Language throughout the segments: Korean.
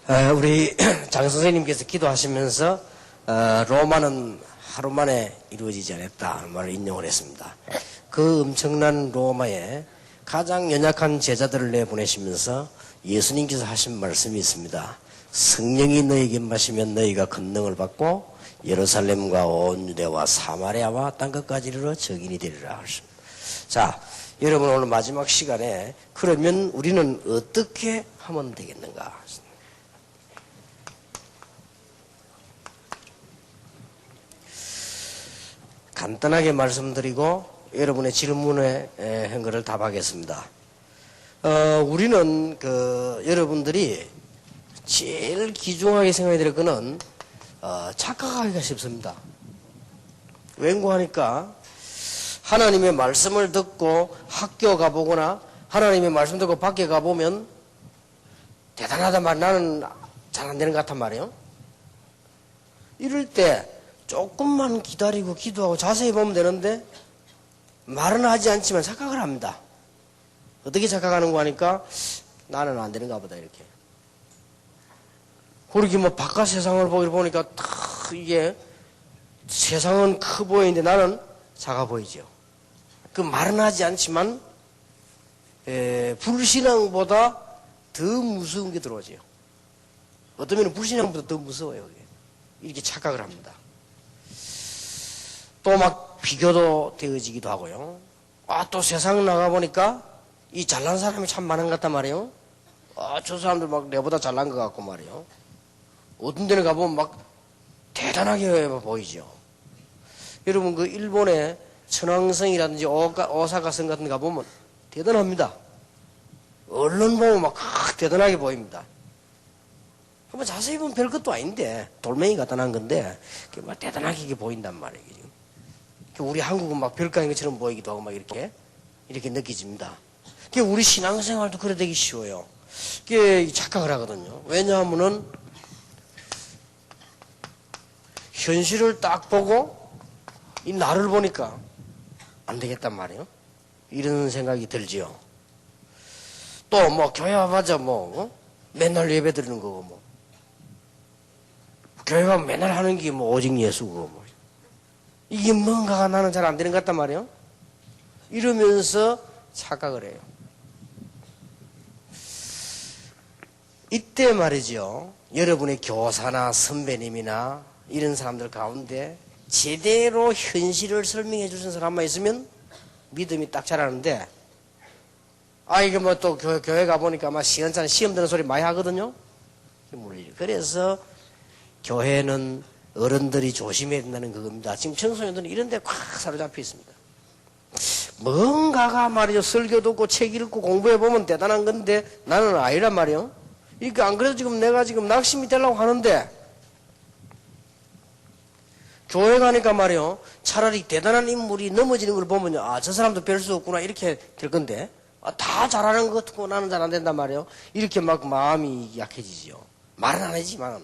우리 장 선생님께서 기도하시면서 로마는 하루 만에 이루어지지 않았다 말을 인용을 했습니다. 그 엄청난 로마에 가장 연약한 제자들을 내보내시면서 예수님께서 하신 말씀이 있습니다. 성령이 너희에게 임하시면 너희가 권능을 받고 예루살렘과 온 유대와 사마리아와 땅끝까지 이르러 증인이 되리라 하십니다. 자, 여러분 오늘 마지막 시간에 그러면 우리는 어떻게 하면 되겠는가? 간단하게 말씀드리고 여러분의 질문에 한 것을 답하겠습니다. 우리는 여러분들이 제일 귀중하게 생각해야 될 거는 착각하기가 쉽습니다. 왠고하니까 하나님의 말씀을 듣고 학교 가보거나 하나님의 말씀 듣고 밖에 가보면 대단하단 말 나는 잘 안 되는 것 같단 말이에요. 이럴 때 조금만 기다리고 기도하고 자세히 보면 되는데 말은 하지 않지만 착각을 합니다. 어떻게 착각하는 거 하니까 나는 안 되는가 보다 이렇게. 그렇게 뭐 바깥 세상을 보니까 이게 세상은 커 보이는데 나는 작아 보이죠. 그 말은 하지 않지만 불신앙보다 더 무서운 게 들어오죠. 어떤 면은 불신앙보다 더 무서워요. 이렇게 착각을 합니다. 또 막 비교도 되어지기도 하고요. 또 세상 나가보니까 이 잘난 사람이 참 많은 것 같단 말이에요. 저 사람들 막 내보다 잘난 것 같고 말이에요. 어떤 데는 가보면 막 대단하게 보이죠. 여러분 그 일본의 천왕성이라든지 오사카성 같은 데 가보면 대단합니다. 언론 보면 막 대단하게 보입니다. 한번 자세히 보면 별것도 아닌데 돌멩이 갖다 난 건데 막 대단하게 보인단 말이에요. 우리 한국은 막 별거 아닌 것처럼 보이기도 하고 막 이렇게 느껴집니다. 우리 신앙생활도 그래 되기 쉬워요. 착각을 하거든요. 왜냐하면은 현실을 딱 보고 이 나를 보니까 안 되겠단 말이에요. 이런 생각이 들지요. 또 뭐 교회 와봤자 맨날 예배 드리는 거고 교회 가면 맨날 하는 게 오직 예수고 이게 뭔가가 나는 잘 안 되는 것 같단 말이에요. 이러면서 착각을 해요. 이때 말이죠. 여러분의 교사나 선배님이나 이런 사람들 가운데 제대로 현실을 설명해 주신 사람만 있으면 믿음이 딱 자라는데 이게 또 교회 가보니까 시원찮은 시험 드는 소리 많이 하거든요. 그래서 교회는 어른들이 조심해야 된다는 그겁니다. 지금 청소년들은 이런 데 꽉 사로잡혀 있습니다. 뭔가가 말이죠. 설교 듣고 책 읽고 공부해보면 대단한 건데 나는 아니란 말이에요. 그러니까 안 그래도 내가 낙심이 되려고 하는데 교회 가니까 말이요. 차라리 대단한 인물이 넘어지는 걸 보면요. 저 사람도 별 수 없구나 이렇게 될 건데 다 잘하는 것 같고 나는 잘 안 된단 말이에요. 이렇게 막 마음이 약해지죠. 말은 안 하지만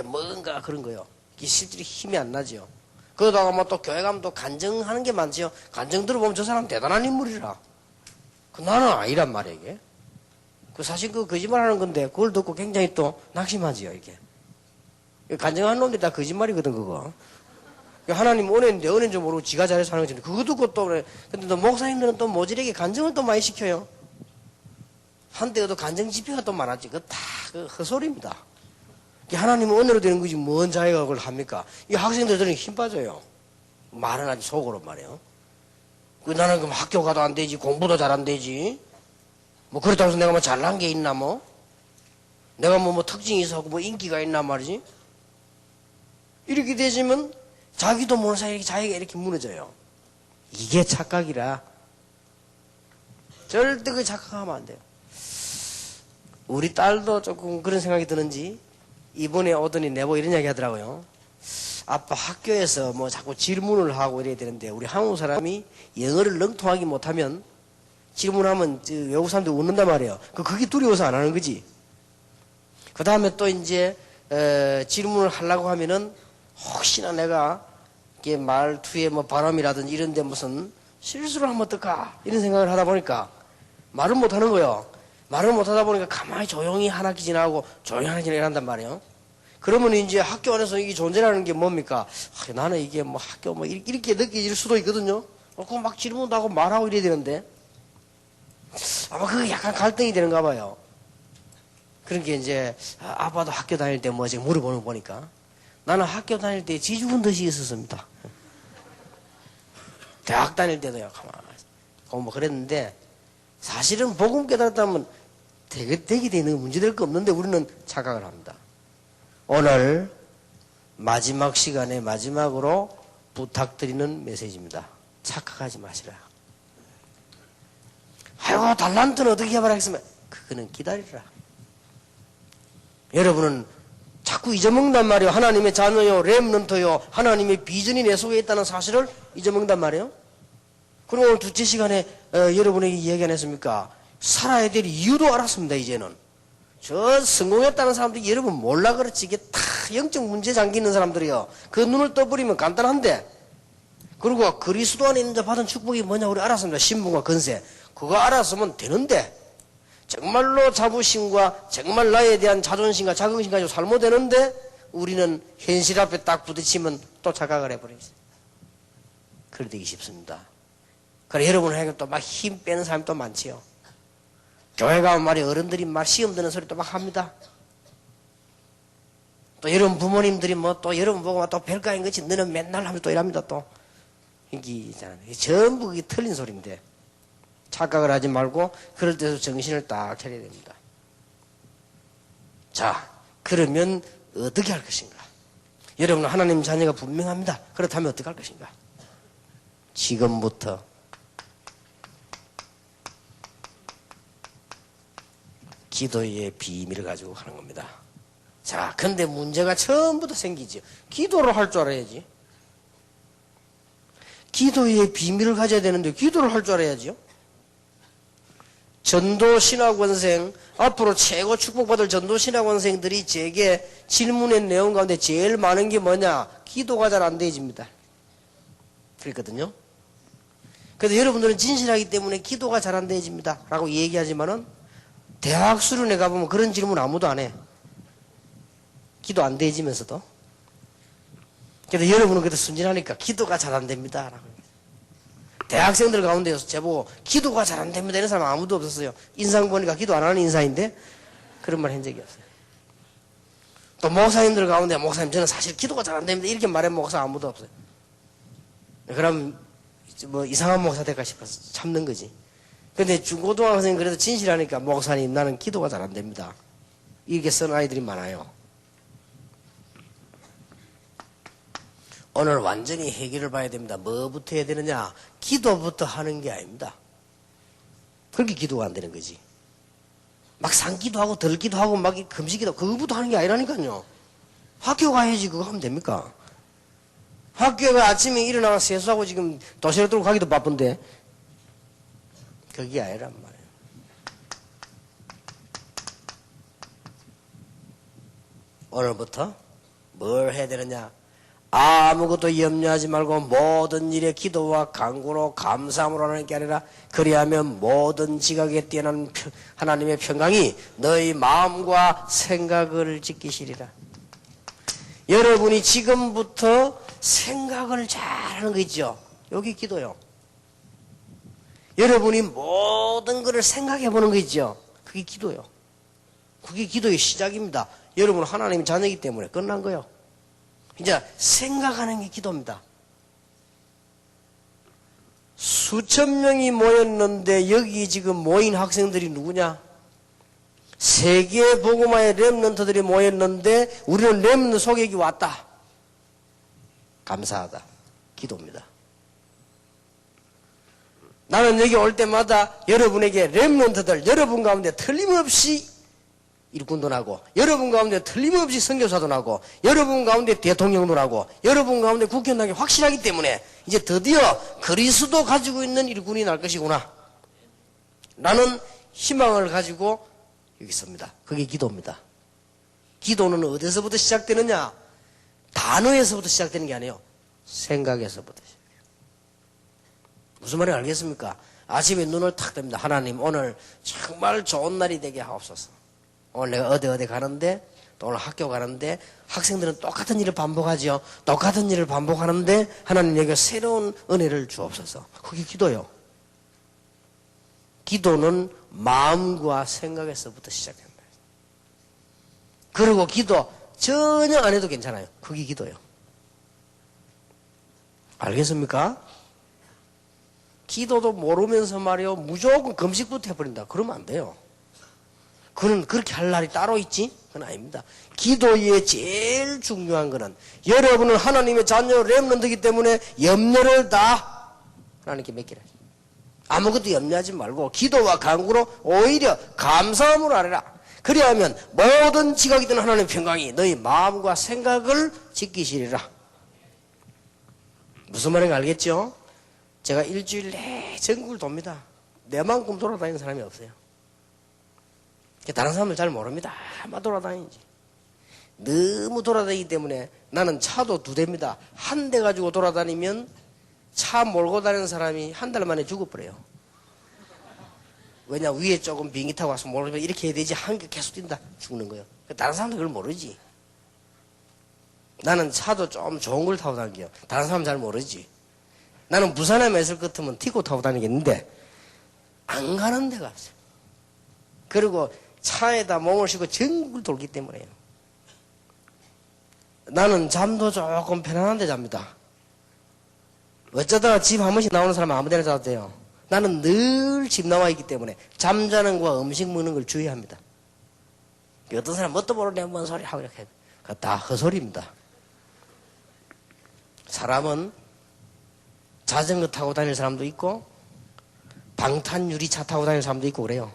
뭔가 그런 거요. 실제로 힘이 안 나죠. 그러다가 또 교회 가면 또 간증하는 게 많지요. 간증 들어보면 저 사람 대단한 인물이라. 나는 아니란 말이에요, 이게. 사실 거짓말 하는 건데, 그걸 듣고 굉장히 또 낙심하지요, 이게. 간증하는 놈들이 다 거짓말이거든, 그거. 하나님 은혜인데, 은혜인 줄 모르고 지가 잘해서 하는 거지. 그거 듣고 또 그래. 근데 또 목사님들은 또 모질에게 간증을 또 많이 시켜요. 한때도 간증 집회가 또 많았지. 그거 다 헛소리입니다. 하나님은 은혜로 되는 거지 뭔 자기가 그걸 합니까? 이 학생들은 힘 빠져요. 말은 아주 속으로 말이에요. 나는 그럼 학교 가도 안 되지 공부도 잘 안 되지 그렇다고 해서 내가 잘난 게 있나 내가 특징이 있어서 인기가 있나 말이지. 이렇게 되지면 자기도 모르는 사이에 자기가 이렇게 무너져요. 이게 착각이라 절대 그 착각하면 안 돼요. 우리 딸도 조금 그런 생각이 드는지 이번에 오더니 내보고 이런 이야기 하더라고요. 아빠 학교에서 자꾸 질문을 하고 이래야 되는데 우리 한국 사람이 영어를 능통하게 못하면 질문하면 외국 사람들 웃는단 말이에요. 그게 두려워서 안 하는 거지. 그 다음에 또 이제 질문을 하려고 하면은 혹시나 내가 이게 말투에 발음이라든지 이런데 무슨 실수를 하면 어떨까 이런 생각을 하다 보니까 말은 못하는 거예요. 말을 못하다 보니까 가만히 조용히 한 학기 지나고 조용히 한 학기 지나간단 말이에요. 그러면 이제 학교 안에서 이게 존재라는 게 뭡니까? 나는 이게 뭐 학교 뭐 이렇게 느껴질 수도 있거든요. 그거 막 질문도 하고 말하고 이래야 되는데 아마 그게 약간 갈등이 되는가 봐요. 그러니까 이제 아빠도 학교 다닐 때 뭐 지금 물어보는 거 보니까 나는 학교 다닐 때 지죽은 듯이 있었습니다. 대학 다닐 때도요. 가만히 공부 그랬는데 사실은 복음 깨달았다면 되게 되는 문제될 거 없는데 우리는 착각을 합니다. 오늘 마지막 시간에 마지막으로 부탁드리는 메시지입니다. 착각하지 마시라. 아이고 달란트는 어떻게 해봐라 했으면 그거는 기다리라. 여러분은 자꾸 잊어먹는단 말이에요. 하나님의 자녀요, 렘넌트요, 하나님의 비전이 내 속에 있다는 사실을 잊어먹는단 말이에요. 그리고 오늘 둘째 시간에 여러분에게 이야기 안 했습니까? 살아야 될 이유도 알았습니다. 이제는 저 성공했다는 사람들이 여러분 몰라 그렇지 이게 다 영적 문제 잠기 있는 사람들이요. 그 눈을 떠버리면 간단한데 그리고 그리스도 안에 있는 자 받은 축복이 뭐냐 우리 알았습니다. 신분과 건세 그거 알았으면 되는데 정말로 자부심과 정말 나에 대한 자존심과 자긍심 가지고 살면 되는데 우리는 현실 앞에 딱 부딪히면 또 착각을 해버리겠어요. 그래 되기 쉽습니다. 그래 여러분에게 또 막 힘 빼는 사람이 또 많지요. 교회 가면 말이야 어른들이 막 시험 드는 소리 또 막 합니다. 또 여러분 부모님들이 뭐 또 여러분 보고 또 별가인 거지 너는 맨날 하면 또 이랍니다 또. 이게 있잖아요. 전부 그게 틀린 소리인데 착각을 하지 말고 그럴 때도 정신을 딱 차려야 됩니다. 자, 그러면 어떻게 할 것인가? 여러분은 하나님 자녀가 분명합니다. 그렇다면 어떻게 할 것인가? 지금부터 기도의 비밀을 가지고 하는 겁니다. 자, 근데 문제가 처음부터 생기죠. 기도를 할 줄 알아야지. 기도의 비밀을 가져야 되는데 기도를 할 줄 알아야죠. 전도 신학원생 앞으로 최고 축복받을 전도 신학원생들이 제게 질문의 내용 가운데 제일 많은 게 뭐냐? 기도가 잘 안 되어집니다. 그랬거든요. 그래서 여러분들은 진실하기 때문에 기도가 잘 안 되어집니다 라고 얘기하지만은 대학 수련회 가보면 그런 질문 아무도 안 해. 기도 안 되어지면서도. 그래서 여러분은 그래도 순진하니까 기도가 잘 안 됩니다 라고. 대학생들 가운데서 제보고 기도가 잘 안 됩니다 이런 사람 아무도 없었어요. 인상 보니까 기도 안 하는 인상인데 그런 말 한 적이 없어요. 또 목사님들 가운데 목사님 저는 사실 기도가 잘 안 됩니다 이렇게 말한 목사 아무도 없어요. 그럼 뭐 이상한 목사 될까 싶어서 참는 거지. 근데 중고등학생 그래도 진실하니까 목사님 나는 기도가 잘 안 됩니다 이렇게 쓴 아이들이 많아요. 오늘 완전히 해결을 봐야 됩니다. 뭐부터 해야 되느냐? 기도부터 하는 게 아닙니다. 그렇게 기도가 안 되는 거지. 막 상기도 하고 덜기도 하고 막 금식기도 그거부터 하는 게 아니라니까요. 학교 가야지 그거 하면 됩니까? 학교가 아침에 일어나서 세수하고 지금 도시락 들고 가기도 바쁜데 그게 아니란 말이에요. 오늘부터 뭘 해야 되느냐? 아무것도 염려하지 말고 모든 일에 기도와 간구로 감사함으로 하는 게 아니라 그리하면 모든 지각에 뛰어난 하나님의 평강이 너희 마음과 생각을 지키시리라. 여러분이 지금부터 생각을 잘하는 거 있죠. 여기 기도요. 여러분이 모든 것을 생각해 보는 거 있죠. 그게 기도요. 그게 기도의 시작입니다. 여러분은 하나님의 자녀이기 때문에 끝난 거예요. 이제 생각하는 게 기도입니다. 수천 명이 모였는데 여기 지금 모인 학생들이 누구냐? 세계 복음화의 렘넌트들이 모였는데 우리는 렘넌트 속에 여기 왔다. 감사하다. 기도입니다. 나는 여기 올 때마다 여러분에게 렘넌트들 여러분 가운데 틀림없이 일꾼도 나고 여러분 가운데 틀림없이 선교사도 나고 여러분 가운데 대통령도 나고 여러분 가운데 국회의원 나기 확실하기 때문에 이제 드디어 그리스도 가지고 있는 일꾼이 날 것이구나 라는 희망을 가지고 여기 있습니다. 그게 기도입니다. 기도는 어디서부터 시작되느냐? 단어에서부터 시작되는 게 아니에요. 생각에서부터 시작해요. 무슨 말인지 알겠습니까? 아침에 눈을 탁 뜹니다. 하나님 오늘 정말 좋은 날이 되게 하옵소서. 오늘 내가 어디 가는데 또 오늘 학교 가는데 학생들은 똑같은 일을 반복하죠. 똑같은 일을 반복하는데 하나님에게 새로운 은혜를 주옵소서. 그게 기도요. 기도는 마음과 생각에서부터 시작합니다. 그리고 기도 전혀 안 해도 괜찮아요. 그게 기도요. 알겠습니까? 기도도 모르면서 말이요 무조건 금식부터 해버린다. 그러면 안 돼요. 그는 그렇게 할 날이 따로 있지? 그건 아닙니다. 기도의 제일 중요한 거는 여러분은 하나님의 자녀 렘넌트이기 때문에 염려를 다 하나님께 맡기라. 아무것도 염려하지 말고 기도와 간구로 오히려 감사함으로 하라. 그리하면 모든 지각이 든 하나님의 평강이 너희 마음과 생각을 지키시리라. 무슨 말인가 알겠죠? 제가 일주일 내 전국을 돕니다. 내만큼 돌아다니는 사람이 없어요. 다른 사람들 잘 모릅니다. 아마 돌아다니지. 너무 돌아다니기 때문에 나는 차도 2대입니다. 한 대 가지고 돌아다니면 차 몰고 다니는 사람이 한 달 만에 죽어버려요. 왜냐 위에 조금 비행기 타고 와서 모르면 이렇게 해야 되지 한 개 계속 뛴다 죽는 거예요. 다른 사람들 그걸 모르지. 나는 차도 좀 좋은 걸 타고 다니게요. 다른 사람 잘 모르지. 나는 부산에 있을 것 같으면 티코 타고 다니겠는데 안 가는 데가 없어요. 그리고 차에다 몸을 싣고 전국을 돌기 때문에요. 나는 잠도 조금 편안한 데 잡니다. 어쩌다가 집 한 번씩 나오는 사람은 아무 데나 자도 돼요. 나는 늘 집 나와 있기 때문에 잠자는 거와 음식 먹는 걸 주의합니다. 어떤 사람 뭣도 모르네 뭔 소리 하고 이렇게 해요. 그거 다 헛소리입니다. 사람은 자전거 타고 다니는 사람도 있고 방탄 유리차 타고 다니는 사람도 있고 그래요.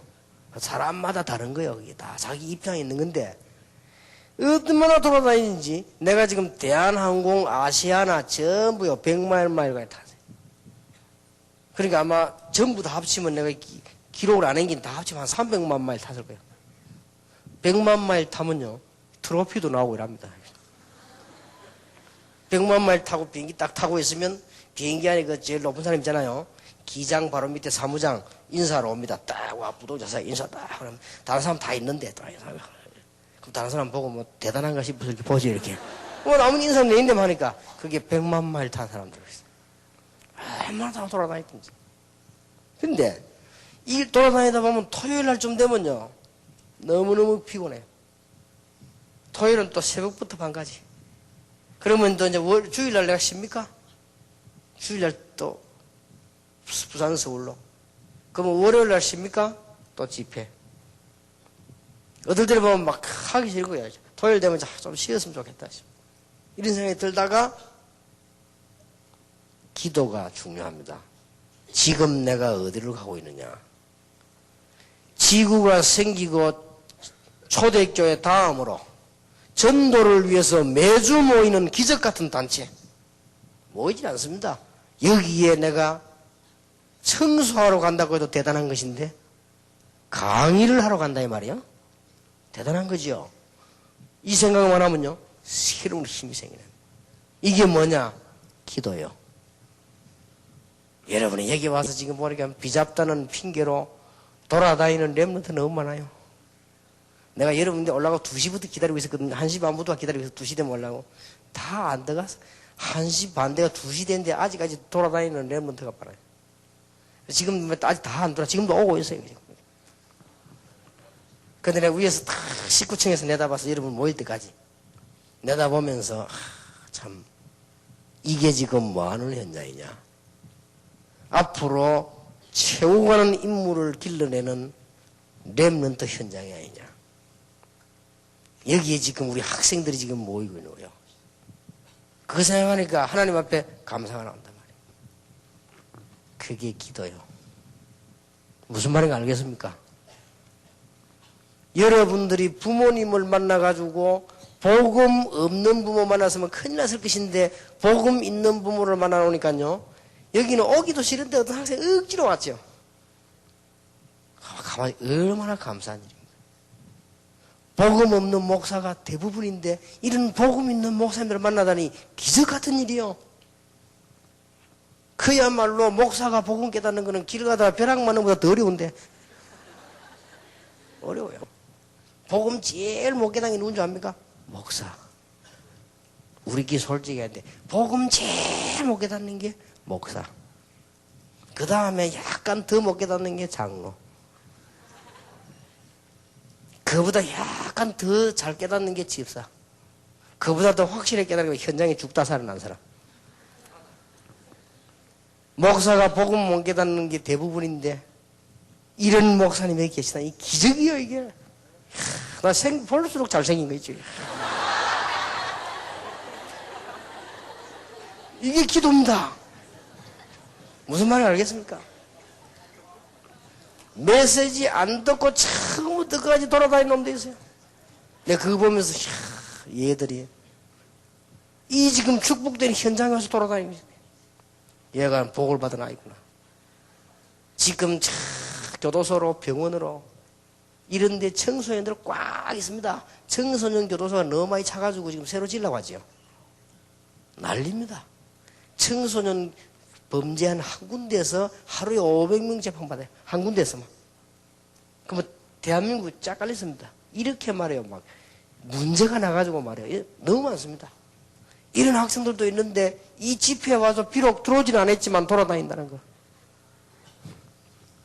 사람마다 다른 거예요. 그게 다 자기 입장에 있는 건데 얼마나 돌아다니는지 내가 지금 대한항공, 아시아나 전부요 100마일까지 타세요. 그러니까 아마 전부 다 합치면 내가 기록을 안 한긴 다 합치면 한 300만 마일 탔을 거예요. 100만 마일 타면요 트로피도 나오고 이랍니다. 100만 마일 타고 비행기 딱 타고 있으면 비행기 안에 그 제일 높은 사람 있잖아요. 기장 바로 밑에 사무장 인사로 옵니다. 딱 와 부동자사 인사 딱 그러면 다른 사람 다 있는데 또 그럼 다른 사람 보고 뭐 대단한가 싶어서 이렇게 보지 이렇게. 뭐 남은 인사는 내 인데만 하니까 그게 100만 마일 탄 사람들 있어요. 얼마나 다 돌아다녔던지. 근데 이 돌아다니다 보면 토요일 날 좀 되면요 너무너무 피곤해요. 토요일은 또 새벽부터 밤까지. 그러면 또 이제 주일날 내가 쉽니까? 주일날 또 부산 서울로. 그러면 월요일날 쉽니까? 또 집회. 어떨 때는 보면 막 하기 싫고요. 토요일 되면 좀 쉬었으면 좋겠다. 이런 생각이 들다가 기도가 중요합니다. 지금 내가 어디를 가고 있느냐. 지구가 생기고 초대교회 다음으로 전도를 위해서 매주 모이는 기적 같은 단체 모이지 않습니다. 여기에 내가 청소하러 간다고 해도 대단한 것인데 강의를 하러 간다 이 말이에요. 대단한 거죠. 이 생각만 하면요 새로운 힘이 생기는. 이게 뭐냐? 기도요. 여러분이 여기 와서 지금 보니까 비잡다는 핑계로 돌아다니는 렘넌트 너무 많아요. 내가 여러분들 올라가고 2시부터 기다리고 있었거든요. 1시 반부터 기다리고 있어서 2시 되면 올라가고 다 안 들어가서 1시 반대가 2시 됐는데 아직까지 돌아다니는 렘넌트가 많아요. 지금 아직 다 안 돌아. 지금도 오고 있어요. 근데 내가 위에서 다 19층에서 내다봐서 여러분 모일 때까지 내다보면서 참 이게 지금 뭐하는 현장이냐. 앞으로 채우고 가는 인물을 길러내는 렘넌트 현장이 아니냐. 여기에 지금 우리 학생들이 지금 모이고 있는 거예요. 그거 생각하니까 하나님 앞에 감사가 나온단 말이에요. 그게 기도요. 무슨 말인가 알겠습니까? 여러분들이 부모님을 만나가지고 복음 없는 부모 만났으면 큰일 났을 것인데 복음 있는 부모를 만나놓으니까요. 여기는 오기도 싫은데 어떤 학생이 억지로 왔죠. 가만히 얼마나 감사한 일입니까? 복음 없는 목사가 대부분인데 이런 복음 있는 목사님들을 만나다니 기적 같은 일이요. 그야말로 목사가 복음 깨닫는 거는 길 가다가 벼락 맞는 것보다 더 어려운데. 어려워요. 복음 제일 못 깨닫는 게 누군 줄 압니까? 목사. 우리끼리 솔직히 해야 돼. 복음 제일 못 깨닫는 게 목사. 그 다음에 약간 더 못 깨닫는 게 장로. 그보다 약간 더 잘 깨닫는 게 집사. 그보다 더 확실히 깨닫는 게 현장에 죽다 살아난 사람. 목사가 복음 못 깨닫는 게 대부분인데 이런 목사님이 계시다. 이 기적이요 이게. 나 볼수록 잘생긴 거 있죠. 이게 기도입니다. 무슨 말인지 알겠습니까? 메시지 안 듣고 처음부터 끝까지 돌아다니는 놈도 있어요. 내가 그거 보면서 얘들이 이 지금 축복된 현장에 와서 돌아다니고 있어요. 얘가 복을 받은 아이구나. 지금 교도소로 병원으로 이런 데 청소년들 꽉 있습니다. 청소년 교도소가 너무 많이 차가지고 지금 새로 지으려고 하죠. 난립니다. 청소년 범죄한 한 군데에서 하루에 500명 재판받아요. 한 군데에서만. 그러면 대한민국 쫙 깔렸습니다. 이렇게 말해요. 막 문제가 나가지고 말해요. 너무 많습니다. 이런 학생들도 있는데 이 집회에 와서 비록 들어오지는 않았지만 돌아다닌다는 거.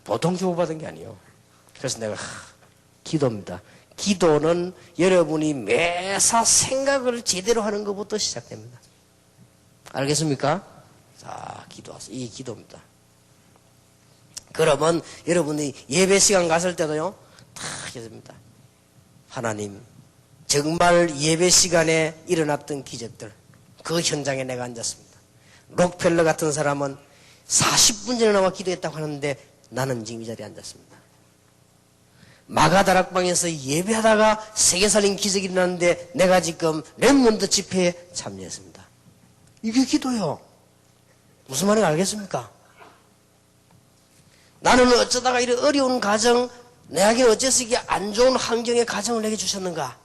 보통 교육받은 게 아니에요. 그래서 내가 기도입니다. 기도는 여러분이 매사 생각을 제대로 하는 것부터 시작됩니다. 알겠습니까? 자, 기도하세요. 이 기도입니다. 그러면 여러분이 예배 시간 갔을 때도요, 다 하겠습니다. 하나님, 정말 예배 시간에 일어났던 기적들, 그 현장에 내가 앉았습니다. 록펠러 같은 사람은 40분 전에 나와 기도했다고 하는데 나는 지금 이 자리에 앉았습니다. 마가다락방에서 예배하다가 세계 살린 기적이 일어났는데 내가 지금 렘몬트 집회에 참여했습니다. 이게 기도요. 무슨 말인지 알겠습니까? 나는 어쩌다가 이런 어려운 가정, 내에게 어째서 이게 안 좋은 환경의 가정을 내게 주셨는가?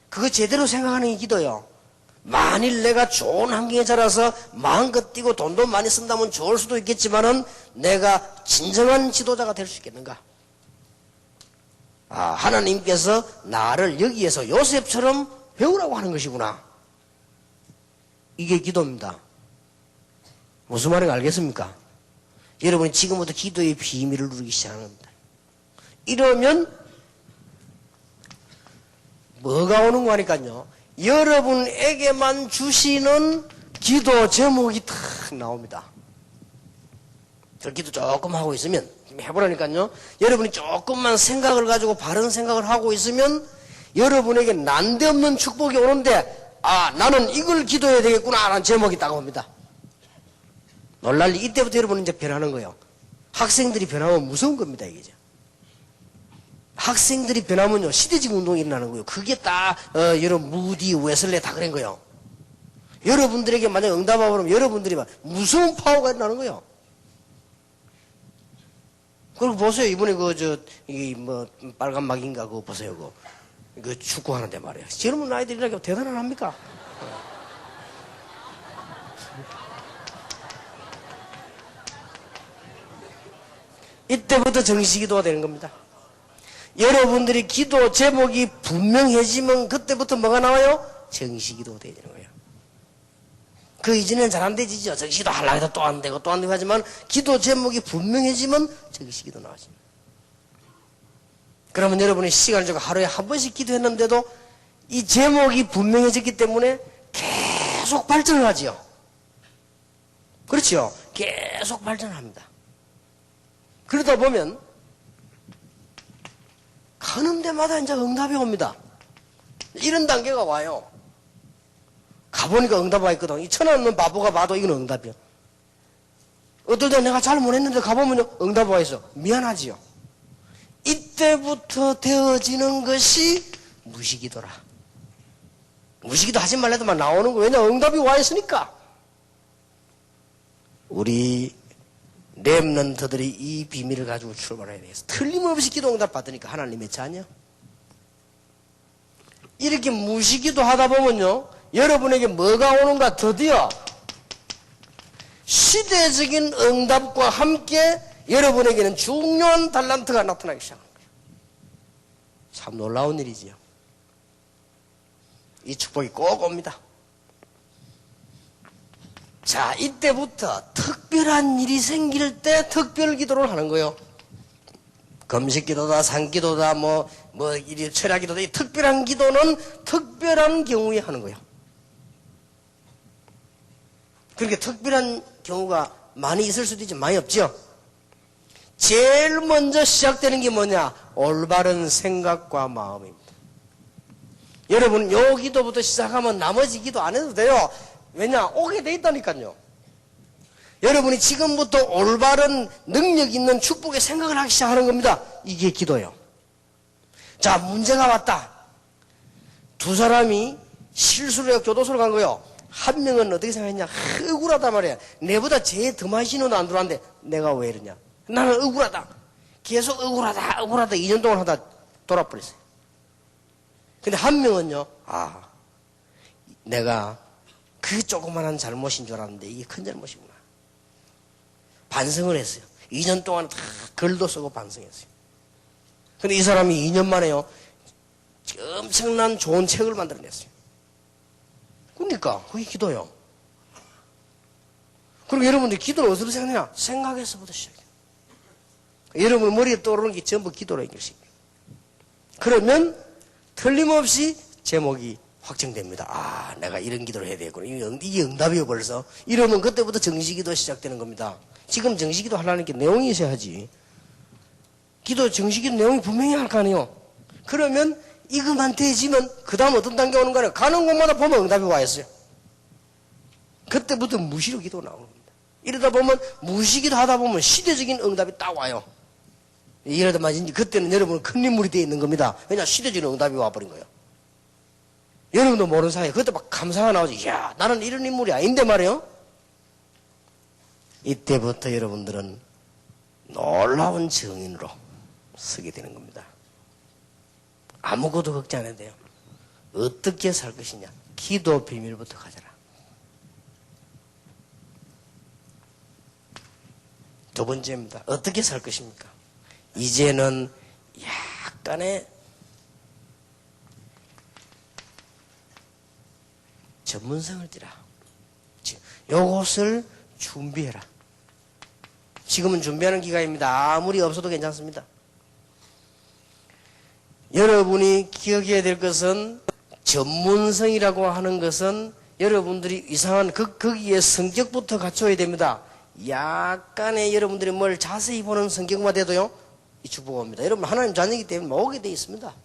그거 제대로 생각하는 게 기도요. 만일 내가 좋은 환경에 자라서 마음껏 뛰고 돈도 많이 쓴다면 좋을 수도 있겠지만은 내가 진정한 지도자가 될 수 있겠는가? 아, 하나님께서 나를 여기에서 요셉처럼 배우라고 하는 것이구나. 이게 기도입니다. 무슨 말인지 알겠습니까? 여러분이 지금부터 기도의 비밀을 누리기 시작하는 겁니다. 이러면 뭐가 오는 거니까요. 여러분에게만 주시는 기도 제목이 탁 나옵니다. 저 기도 조금 하고 있으면 해보라니까요. 여러분이 조금만 생각을 가지고 바른 생각을 하고 있으면 여러분에게 난데없는 축복이 오는데 아, 나는 이걸 기도해야 되겠구나 라는 제목이 딱 옵니다. 놀랄 리 이때부터 여러분은 이제 변하는 거예요. 학생들이 변하면 무서운 겁니다, 이게. 학생들이 변하면요, 시대적 운동이 일어나는 거예요. 그게 딱, 여러분, 무디, 웨슬레 다 그런 거예요. 여러분들에게 만약 응답하고 그러면 여러분들이 막 무서운 파워가 일어나는 거예요. 그리고 보세요. 이번에 빨간 막인가 그거 보세요. 그 축구 하는데 말이에요. 젊은 아이들이 이렇게 대단한 합니까? 이때부터 정식기도가 되는 겁니다. 여러분들이 기도 제목이 분명해지면 그때부터 뭐가 나와요? 정식기도가 되는 거예요. 그 이전에는 잘 안 되지죠. 정식기도 하려고 해도 또 안 되고 또 안 되고 하지만 기도 제목이 분명해지면 정식기도 나와집니다. 그러면 여러분이 시간을 주고 하루에 한 번씩 기도했는데도 이 제목이 분명해졌기 때문에 계속 발전을 하지요. 그렇죠? 계속 발전을 합니다. 그러다 보면 가는 데마다 이제 응답이 옵니다. 이런 단계가 와요. 가보니까 응답이 와 있거든. 이 천하없는 바보가 봐도 이건 응답이야. 어떨 때 내가 잘못했는데 가보면 응답이 와 있어. 미안하지요. 이때부터 되어지는 것이 무시기도라. 무시기도 하지 말래도 막 나오는 거. 왜냐 응답이 와 있으니까. 우리 렘넌트들이 이 비밀을 가지고 출발해야 되겠어. 틀림없이 기도 응답 받으니까 하나님의 자녀. 이렇게 무시기도 하다 보면요, 여러분에게 뭐가 오는가? 드디어 시대적인 응답과 함께 여러분에게는 중요한 달란트가 나타나기 시작합니다. 참 놀라운 일이지요. 이 축복이 꼭 옵니다. 자, 이때부터 특별한 일이 생길 때 특별 기도를 하는 거예요. 금식 기도다, 산기도다, 이리 철야 기도다. 이 특별한 기도는 특별한 경우에 하는 거예요. 그렇게 특별한 경우가 많이 있을 수도 있지만 많이 없죠. 제일 먼저 시작되는 게 뭐냐? 올바른 생각과 마음입니다. 여러분, 요 기도부터 시작하면 나머지 기도 안 해도 돼요. 왜냐? 오게 돼 있다니까요. 여러분이 지금부터 올바른 능력 있는 축복의 생각을 하기 시작하는 겁니다. 이게 기도예요. 자, 문제가 왔다. 두 사람이 실수를 해서 교도소를 간 거예요. 한 명은 어떻게 생각했냐? 억울하단 말이야. 내보다 쟤 더 많이 신호도 안 들어왔는데 내가 왜 이러냐? 나는 억울하다. 계속 억울하다 2년 동안 하다 돌아버렸어요. 근데 한 명은요, 내가 그 조그만한 잘못인 줄 알았는데 이게 큰 잘못이구나. 반성을 했어요. 2년 동안 다 글도 쓰고 반성했어요. 근데 이 사람이 2년 만에요, 엄청난 좋은 책을 만들어냈어요. 그러니까 그게 기도예요. 그리고 여러분들 기도를 어디서 생각하냐? 생각에서부터 시작해요. 여러분 머리에 떠오르는 게 전부 기도로 연결시켜요. 그러면 틀림없이 제목이 확정됩니다. 내가 이런 기도를 해야 되겠구나. 이게 응답이요 벌써. 이러면 그때부터 정식기도 시작되는 겁니다. 지금 정식기도 하려는 게 내용이 있어야지. 기도 정식기도 내용이 분명히 할 거 아니에요. 그러면 이것만 되지면 그 다음 어떤 단계 오는 거는 가는 곳마다 보면 응답이 와 있어요. 그때부터 무시로 기도가 나오는 겁니다. 이러다 보면 무시기도 하다 보면 시대적인 응답이 딱 와요. 이러다 마치 그때는 여러분은 큰 인물이 되어 있는 겁니다. 왜냐? 시대적인 응답이 와버린 거예요. 여러분도 모르는 사이에 그때 막 감사가 나오지. 이야, 나는 이런 인물이 아닌데 말이에요. 이때부터 여러분들은 놀라운 증인으로 서게 되는 겁니다. 아무것도 걱정 안 해도 돼요. 어떻게 살 것이냐? 기도 비밀부터 가져라. 두 번째입니다. 어떻게 살 것입니까? 이제는 약간의 전문성을 띠라. 요것을 준비해라. 지금은 준비하는 기간입니다. 아무리 없어도 괜찮습니다. 여러분이 기억해야 될 것은 전문성이라고 하는 것은 여러분들이 이상한 거기에 성격부터 갖춰야 됩니다. 약간의 여러분들이 뭘 자세히 보는 성격만 돼도요, 이 축복 옵니다. 여러분 하나님 자녀이기 때문에 오게 돼 있습니다.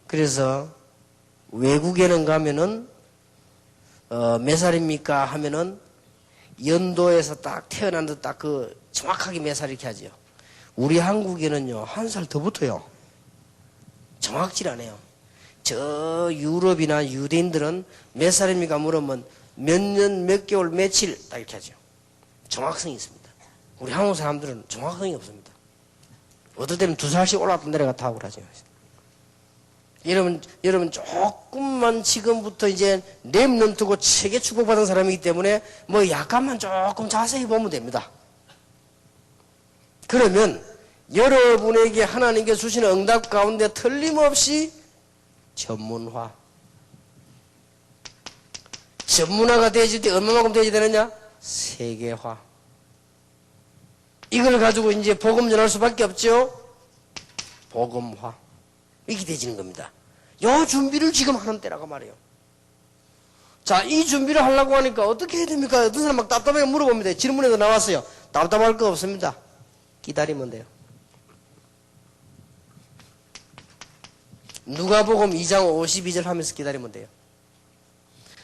그래서 외국에는 가면은 몇 살입니까 하면은 연도에서 딱 태어난 듯 딱 그 정확하게 몇 살 이렇게 하죠. 우리 한국에는요, 한 살 더 붙어요. 정확질 않아요. 저 유럽이나 유대인들은 몇 살입니까 물으면 몇 년, 몇 개월, 며칠 딱 이렇게 하죠. 정확성이 있습니다. 우리 한국 사람들은 정확성이 없습니다. 어떨 때는 2살씩 올라갔다 내려갔다 하고 그러죠. 여러분 조금만 지금부터 이제 렘넌트고 책에 축복받은 사람이기 때문에 뭐 약간만 조금 자세히 보면 됩니다. 그러면 여러분에게 하나님께 주시는 응답 가운데 틀림없이 전문화가 되어질 때 얼마만큼 되어야 되느냐? 세계화. 이걸 가지고 이제 복음 전할 수밖에 없죠. 복음화. 이렇게 되어지는 겁니다. 요 준비를 지금 하는 때라고 말이에요. 자, 이 준비를 하려고 하니까 어떻게 해야 됩니까? 어떤 사람 막 답답하게 물어봅니다. 질문에도 나왔어요. 답답할 거 없습니다. 기다리면 돼요. 누가복음 2장 52절 하면서 기다리면 돼요.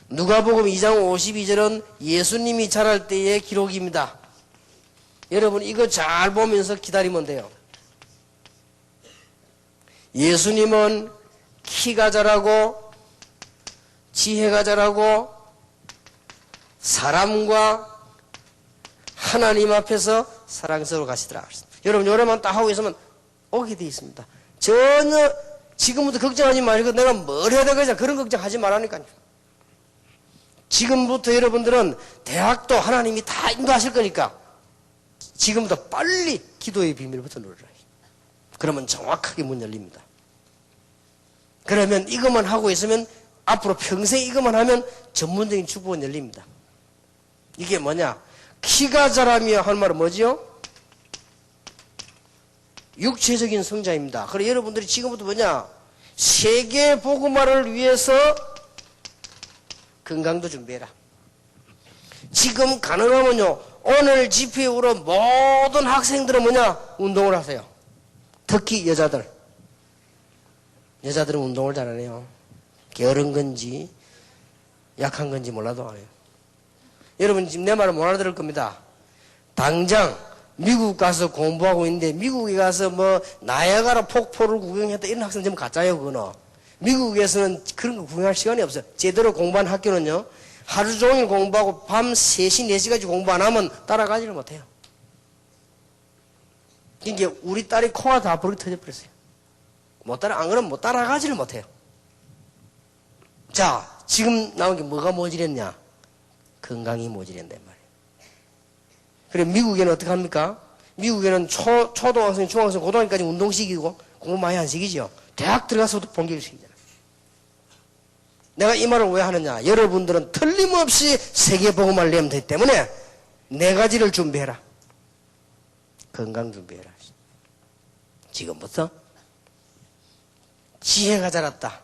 누가복음 2장 52절은 예수님이 자랄 때의 기록입니다. 여러분 이거 잘 보면서 기다리면 돼요. 예수님은 키가 자라고 지혜가 자라고 사람과 하나님 앞에서 사랑스러워 가시더라. 여러분 요래만 딱 하고 있으면 오게 돼 있습니다. 전혀 지금부터 걱정하지 말고 내가 뭘 해야 되겠냐 그런 걱정하지 말라니까요. 지금부터 여러분들은 대학도 하나님이 다 인도하실 거니까 지금부터 빨리 기도의 비밀부터 누려라. 그러면 정확하게 문 열립니다. 그러면 이것만 하고 있으면 앞으로 평생 이것만 하면 전문적인 축복은 열립니다. 이게 뭐냐? 키가 자라며 할 말은 뭐지요? 육체적인 성장입니다. 그래 여러분들이 지금부터 뭐냐? 세계 복음화를 위해서 건강도 준비해라. 지금 가능하면요, 오늘 집회 후로 모든 학생들은 뭐냐? 운동을 하세요. 특히 여자들. 여자들은 운동을 잘하네요. 게으른 건지 약한 건지 몰라도 안 해요. 여러분 지금 내 말을 못 알아들을 겁니다. 당장 미국 가서 공부하고 있는데 미국에 가서 뭐 나야가라 폭포를 구경했다 이런 학생 좀 가짜예요. 그거는. 미국에서는 그런 거 구경할 시간이 없어요. 제대로 공부한 학교는요, 하루 종일 공부하고 밤 3시, 4시까지 공부 안 하면 따라가지를 못해요. 이게 우리 딸이 코가 다 부르게 터져버렸어요. 안 그러면 못 따라가지를 못해요. 자, 지금 나온 게 뭐가 모질했냐? 건강이 모질했단 말이에요. 그래, 미국에는 어떻게 합니까? 미국에는 초등학생, 중학생, 고등학생까지 운동시키고 공부 많이 안 시키죠. 대학 들어가서도 본격을 시키잖아요. 내가 이 말을 왜 하느냐? 여러분들은 틀림없이 세계복음화를 내면 되기 때문에 네 가지를 준비해라. 건강 준비해라. 지금부터 지혜가 자랐다.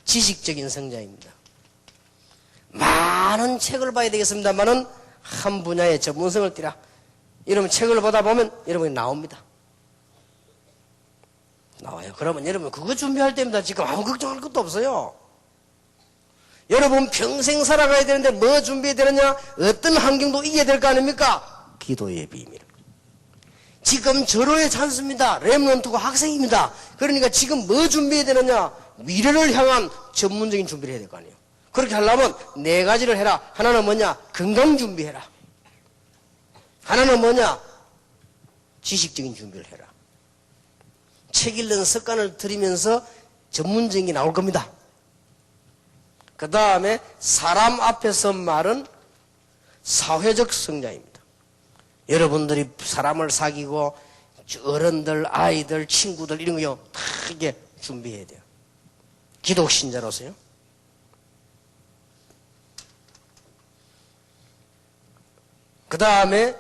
지식적인 성장입니다. 많은 책을 봐야 되겠습니다만은 한 분야의 전문성을 띠라. 이러면 책을 보다 보면 여러분이 나옵니다. 나와요. 그러면 여러분 그거 준비할 때입니다. 지금 아무 걱정할 것도 없어요. 여러분 평생 살아가야 되는데 뭐 준비해야 되느냐? 어떤 환경도 이겨야 될 거 아닙니까? 기도의 비밀. 지금 절호의 찬스입니다. 렘넌트고 학생입니다. 그러니까 지금 뭐 준비해야 되느냐? 미래를 향한 전문적인 준비를 해야 될 거 아니에요. 그렇게 하려면 네 가지를 해라. 하나는 뭐냐? 건강 준비해라. 하나는 뭐냐? 지식적인 준비를 해라. 책 읽는 습관을 들이면서 전문적인 게 나올 겁니다. 그 다음에 사람 앞에서 말은 사회적 성장입니다. 여러분들이 사람을 사귀고 어른들, 아이들, 친구들 이런 거요 다 이게 준비해야 돼요. 기독신자로서요. 그 다음에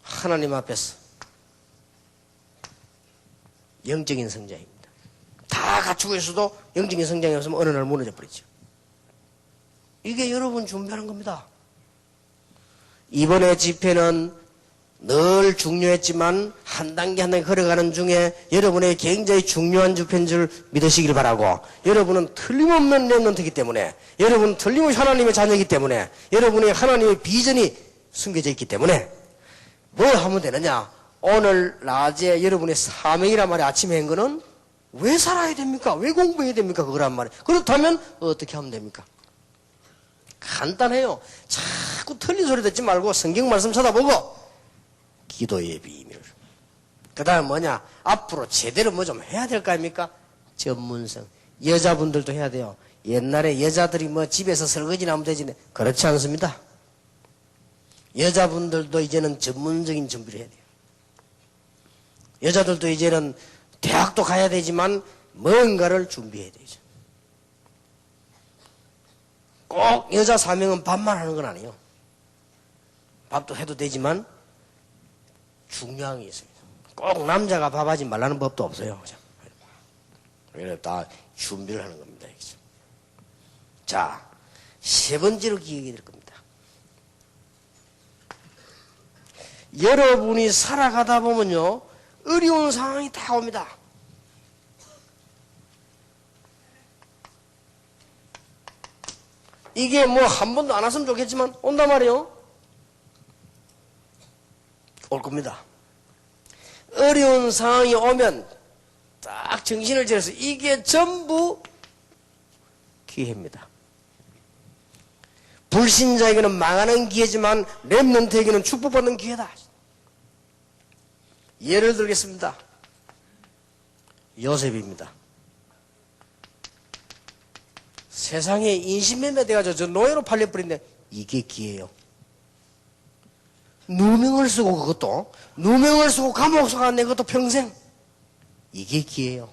하나님 앞에서 영적인 성장입니다. 다 갖추고 있어도 영적인 성장이 없으면 어느 날 무너져 버리죠. 이게 여러분 준비하는 겁니다. 이번에 집회는 늘 중요했지만 한 단계 한 단계 걸어가는 중에 여러분의 굉장히 중요한 집회인 줄 믿으시길 바라고, 여러분은 틀림없는 렘넌트이기 때문에, 여러분은 틀림없이 하나님의 자녀이기 때문에, 여러분의 하나님의 비전이 숨겨져 있기 때문에 뭘 하면 되느냐? 오늘 낮에 여러분의 사명이란 말이 아침에 한 거는 왜 살아야 됩니까? 왜 공부해야 됩니까? 그거란 말이에요. 그렇다면 어떻게 하면 됩니까? 간단해요. 자꾸 틀린 소리 듣지 말고 성경 말씀 찾아보고 기도의 비밀을. 그 다음 뭐냐? 앞으로 제대로 뭐 좀 해야 될 거 아닙니까? 전문성. 여자분들도 해야 돼요. 옛날에 여자들이 뭐 집에서 설거지나 하면 되지. 그렇지 않습니다. 여자분들도 이제는 전문적인 준비를 해야 돼요. 여자들도 이제는 대학도 가야 되지만 뭔가를 준비해야 되죠. 꼭 여자 사명은 밥만 하는 건 아니에요. 밥도 해도 되지만 중요한 게 있습니다. 꼭 남자가 밥하지 말라는 법도 없어요. 그래서 다 준비를 하는 겁니다. 자, 세 번째로 기억이 될 겁니다. 여러분이 살아가다 보면요, 어려운 상황이 다 옵니다. 이게 뭐 한 번도 안 왔으면 좋겠지만 온단 말이에요. 올 겁니다. 어려운 상황이 오면 딱 정신을 차려서 이게 전부 기회입니다. 불신자에게는 망하는 기회지만 렘넌트에게는 축복받는 기회다. 예를 들겠습니다. 요셉입니다. 세상에 인신매매 돼가지고 저 노예로 팔려버린데 이게 기회예요. 누명을 쓰고 그것도 누명을 쓰고 감옥 속안내 그것도 평생 이게 기회예요.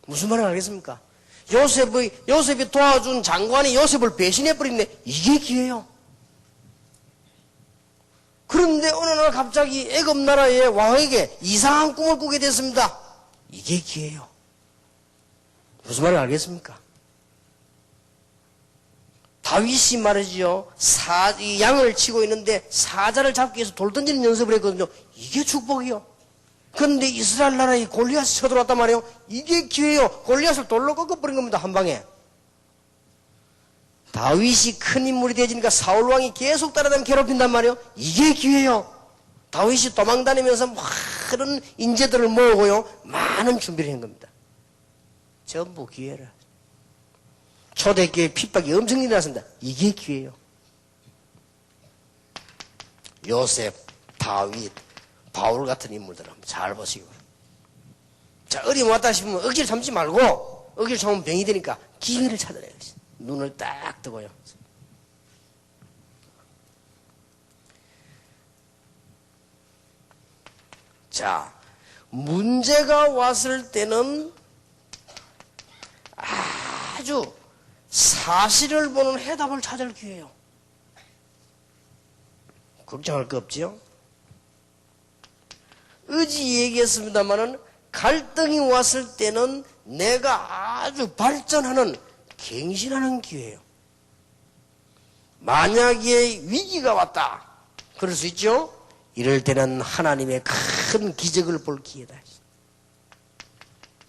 무슨 말을 알겠습니까? 요셉이 도와준 장관이 요셉을 배신해버린데 이게 기회예요. 그런데 어느 날 갑자기 애굽 나라의 왕에게 이상한 꿈을 꾸게 됐습니다. 이게 기회예요. 무슨 말을 알겠습니까? 다윗이 말이지요. 양을 치고 있는데 사자를 잡기 위해서 돌 던지는 연습을 했거든요. 이게 축복이요. 그런데 이스라엘 나라에 골리앗이 쳐들어왔단 말이에요. 이게 기회요. 골리앗을 돌로 꺾어버린 겁니다. 한 방에. 다윗이 큰 인물이 되지니까 사울왕이 계속 따라다니며 괴롭힌단 말이에요. 이게 기회요. 다윗이 도망다니면서 많은 인재들을 모으고요. 많은 준비를 한 겁니다. 전부 기회라. 초대교회 핍박이 엄청 일어났습니다. 이게 기회예요. 요셉, 다윗, 바울 같은 인물들 한번 잘 보시고. 자, 어려움 왔다 싶으면 억지를 참지 말고, 억지를 참으면 병이 되니까 기회를 찾아내야지. 눈을 딱 뜨고요. 자, 문제가 왔을 때는 아주 사실을 보는 해답을 찾을 기회예요. 걱정할 거 없지요? 어제 얘기했습니다마는 갈등이 왔을 때는 내가 아주 발전하는 갱신하는 기회예요. 만약에 위기가 왔다. 그럴 수 있죠? 이럴 때는 하나님의 큰 기적을 볼 기회다.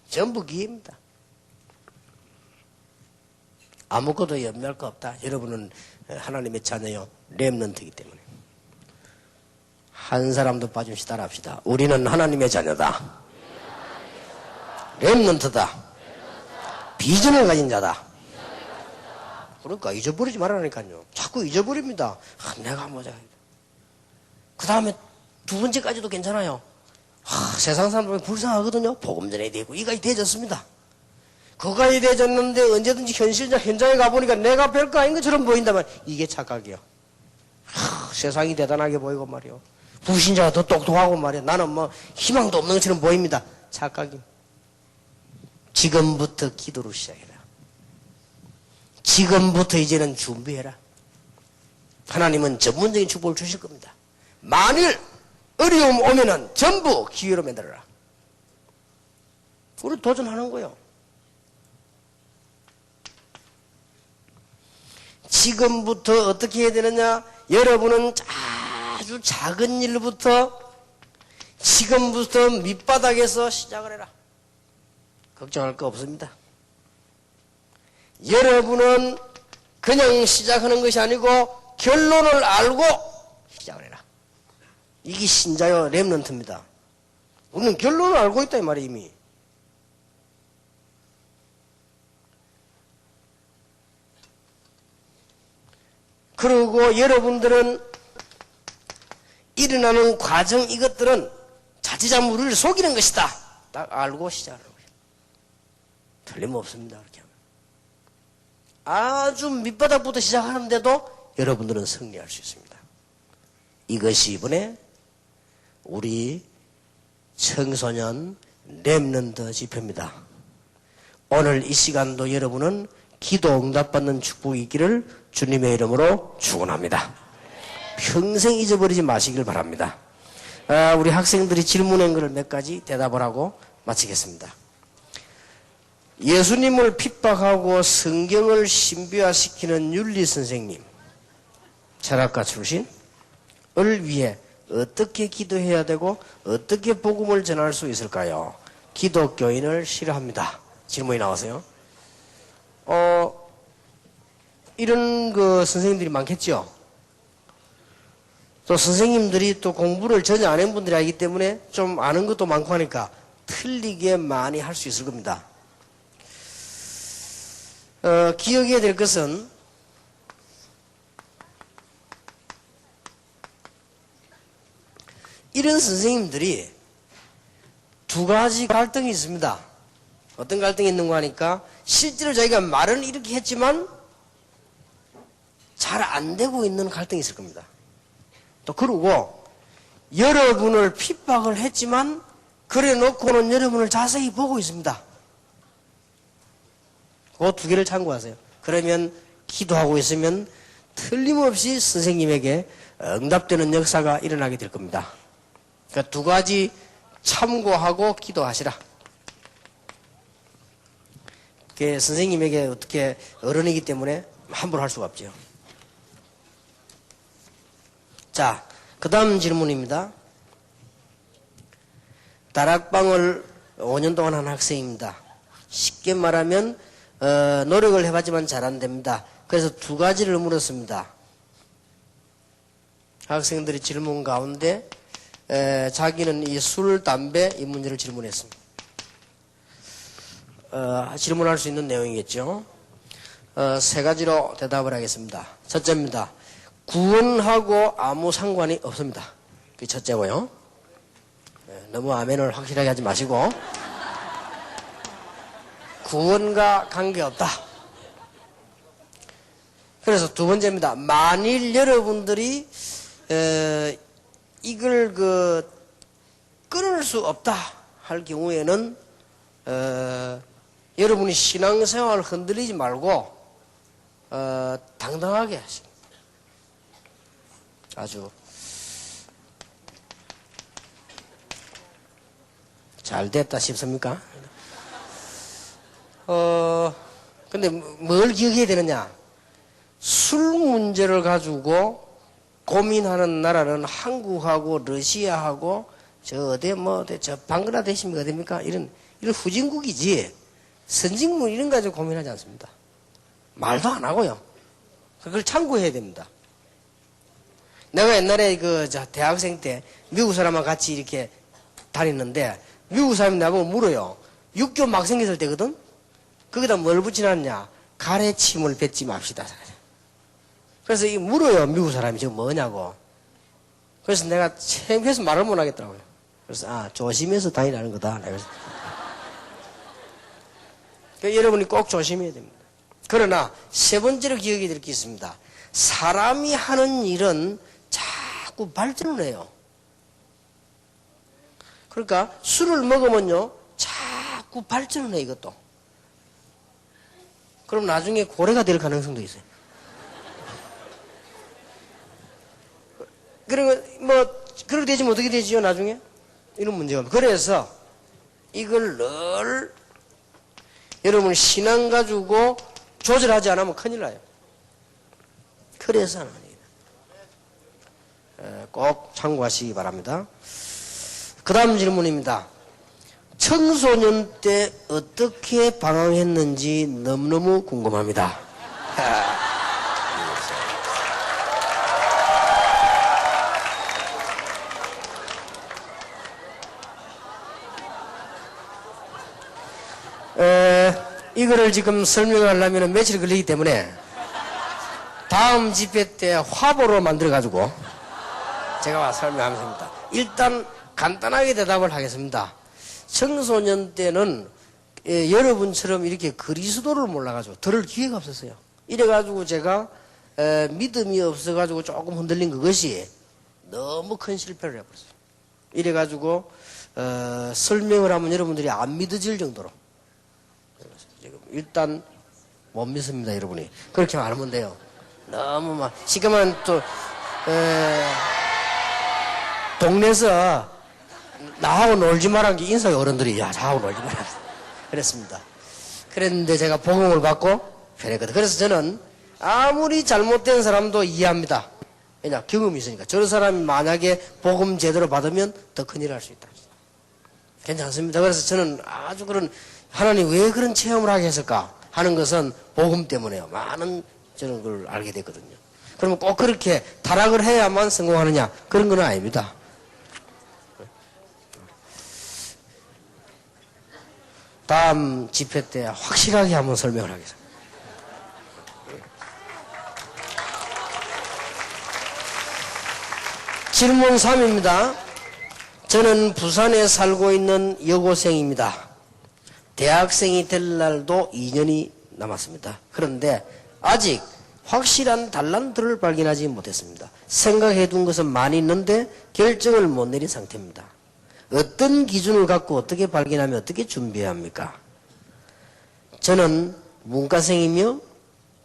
전부 기회입니다. 아무것도 염려할 거 없다. 여러분은 하나님의 자녀요. 렘넌트이기 때문에. 한 사람도 빠짐없이 따라합시다. 우리는 하나님의 자녀다. 렘넌트다. 비전을 가진 자다. 그러니까 잊어버리지 말라니까요. 자꾸 잊어버립니다. 내가 뭐자. 그 다음에 두 번째까지도 괜찮아요. 세상 사람들 불쌍하거든요. 복음 전해야 되고 이가 되졌습니다. 그가 되졌는데 언제든지 현장에 가보니까 내가 별거 아닌 것처럼 보인다면 이게 착각이요. 세상이 대단하게 보이고 말이요. 불신자가 더 똑똑하고 말이요. 나는 뭐 희망도 없는 것처럼 보입니다. 착각이. 지금부터 기도를 시작해라. 지금부터 이제는 준비해라. 하나님은 전문적인 축복을 주실 겁니다. 만일 어려움 오면은 전부 기회로 만들어라. 우리 도전하는 거예요. 지금부터 어떻게 해야 되느냐? 여러분은 아주 작은 일부터 지금부터 밑바닥에서 시작을 해라. 걱정할 거 없습니다. 여러분은 그냥 시작하는 것이 아니고 결론을 알고 시작을 해라. 이게 신자요 렘넌트입니다. 우리는 결론을 알고 있다 이 말이에요 이미. 그리고 여러분들은 일어나는 과정 이것들은 자칫하면 우리를 속이는 것이다. 딱 알고 시작하는 거예요. 틀림없습니다. 그렇게 하면. 아주 밑바닥부터 시작하는데도 여러분들은 승리할 수 있습니다. 이것이 이번에 우리 청소년 렘넌트 집회입니다. 오늘 이 시간도 여러분은 기도 응답받는 축복이 있기를 주님의 이름으로 축원합니다. 평생 잊어버리지 마시길 바랍니다. 우리 학생들이 질문한 것을 몇 가지 대답을 하고 마치겠습니다. 예수님을 핍박하고 성경을 신비화시키는 윤리선생님, 철학가 출신을 위해 어떻게 기도해야 되고 어떻게 복음을 전할 수 있을까요? 기독교인을 싫어합니다. 질문이 나와서요. 이런 선생님들이 많겠죠. 또 선생님들이 또 공부를 전혀 안 한 분들이 아니기 때문에 좀 아는 것도 많고 하니까 틀리게 많이 할 수 있을 겁니다. 기억해야 될 것은 이런 선생님들이 두 가지 갈등이 있습니다. 어떤 갈등이 있는가 하니까 실제로 자기가 말은 이렇게 했지만 잘 안 되고 있는 갈등이 있을 겁니다. 또 그러고 여러분을 핍박을 했지만 그래 놓고는 여러분을 자세히 보고 있습니다. 그 두 개를 참고하세요. 그러면 기도하고 있으면 틀림없이 선생님에게 응답되는 역사가 일어나게 될 겁니다. 그러니까 두 가지 참고하고 기도하시라. 선생님에게 어떻게 어른이기 때문에 함부로 할 수가 없죠. 자, 그 다음 질문입니다. 다락방을 5년 동안 한 학생입니다. 쉽게 말하면 노력을 해봤지만 잘 안 됩니다. 그래서 두 가지를 물었습니다. 학생들이 질문 가운데 자기는 이 술, 담배 이 문제를 질문했습니다. 질문할 수 있는 내용이겠죠. 세 가지로 대답을 하겠습니다. 첫째입니다. 구원하고 아무 상관이 없습니다. 그게 첫째고요. 너무 아멘을 확실하게 하지 마시고 구원과 관계없다. 그래서 두 번째입니다. 만일 여러분들이 이걸 끊을 수 없다 할 경우에는 여러분이 신앙생활을 흔들리지 말고 당당하게 하십니다. 아주 잘 됐다 싶습니까? 근데 뭘 기억해야 되느냐? 술 문제를 가지고 고민하는 나라는 한국하고 러시아하고 저 방글라데시입니까? 어디입니까? 이런 후진국이지. 선진국 이런 거 가지고 고민하지 않습니다. 말도 안 하고요. 그걸 참고해야 됩니다. 내가 옛날에 대학생 때 미국 사람하고 같이 이렇게 다녔는데 미국 사람이 나보고 물어요. 육교 막 생겼을 때거든? 거기다 뭘 붙여놨냐? 가래침을 뱉지 맙시다. 그래서 물어요. 미국 사람이 지금 뭐냐고. 그래서 내가 창피해서 말을 못 하겠더라고요. 그래서 조심해서 다니라는 거다. 그래서 그러니까 여러분이 꼭 조심해야 됩니다. 그러나 세 번째로 기억해야 될 게 있습니다. 사람이 하는 일은 자꾸 발전을 해요. 그러니까 술을 먹으면요 자꾸 발전을 해 이것도. 그럼 나중에 고래가 될 가능성도 있어요. 그리고 그렇게 되지면 어떻게 되지요 나중에? 이런 문제가. 그래서 이걸 늘 여러분 신앙 가지고 조절하지 않으면 큰일 나요. 그래서 하는 얘기입니다. 꼭 참고하시기 바랍니다. 그 다음 질문입니다. 청소년 때 어떻게 방황했는지 너무너무 궁금합니다. 이거를 지금 설명하려면 며칠 걸리기 때문에 다음 집회 때 화보로 만들어가지고 제가 설명하겠습니다. 일단 간단하게 대답을 하겠습니다. 청소년 때는 여러분처럼 이렇게 그리스도를 몰라가지고 들을 기회가 없었어요. 이래가지고 제가 믿음이 없어가지고 조금 흔들린 그것이 너무 큰 실패를 해버렸어요. 이래가지고 설명을 하면 여러분들이 안 믿어질 정도로 지금 일단 못 믿습니다. 여러분이 그렇게 말하면 돼요. 너무 막 지금은 또 동네에서 나하고 놀지 말란 게 인사의 어른들이 나하고 놀지 말라 그랬습니다. 그랬는데 제가 복음을 받고 변했거든. 그래서 저는 아무리 잘못된 사람도 이해합니다. 왜냐 경험이 있으니까. 저 사람이 만약에 복음 제대로 받으면 더 큰일 할 수 있다. 괜찮습니다. 그래서 저는 아주 하나님 왜 그런 체험을 하게 했을까 하는 것은 복음 때문에요. 많은 저는 그걸 알게 됐거든요. 그러면 꼭 그렇게 타락을 해야만 성공하느냐 그런 건 아닙니다. 다음 집회 때 확실하게 한번 설명을 하겠습니다. 질문 3입니다. 저는 부산에 살고 있는 여고생입니다. 대학생이 될 날도 2년이 남았습니다. 그런데 아직 확실한 달란트를 발견하지 못했습니다. 생각해둔 것은 많이 있는데 결정을 못 내린 상태입니다. 어떤 기준을 갖고 어떻게 발견하며 어떻게 준비해야 합니까? 저는 문과생이며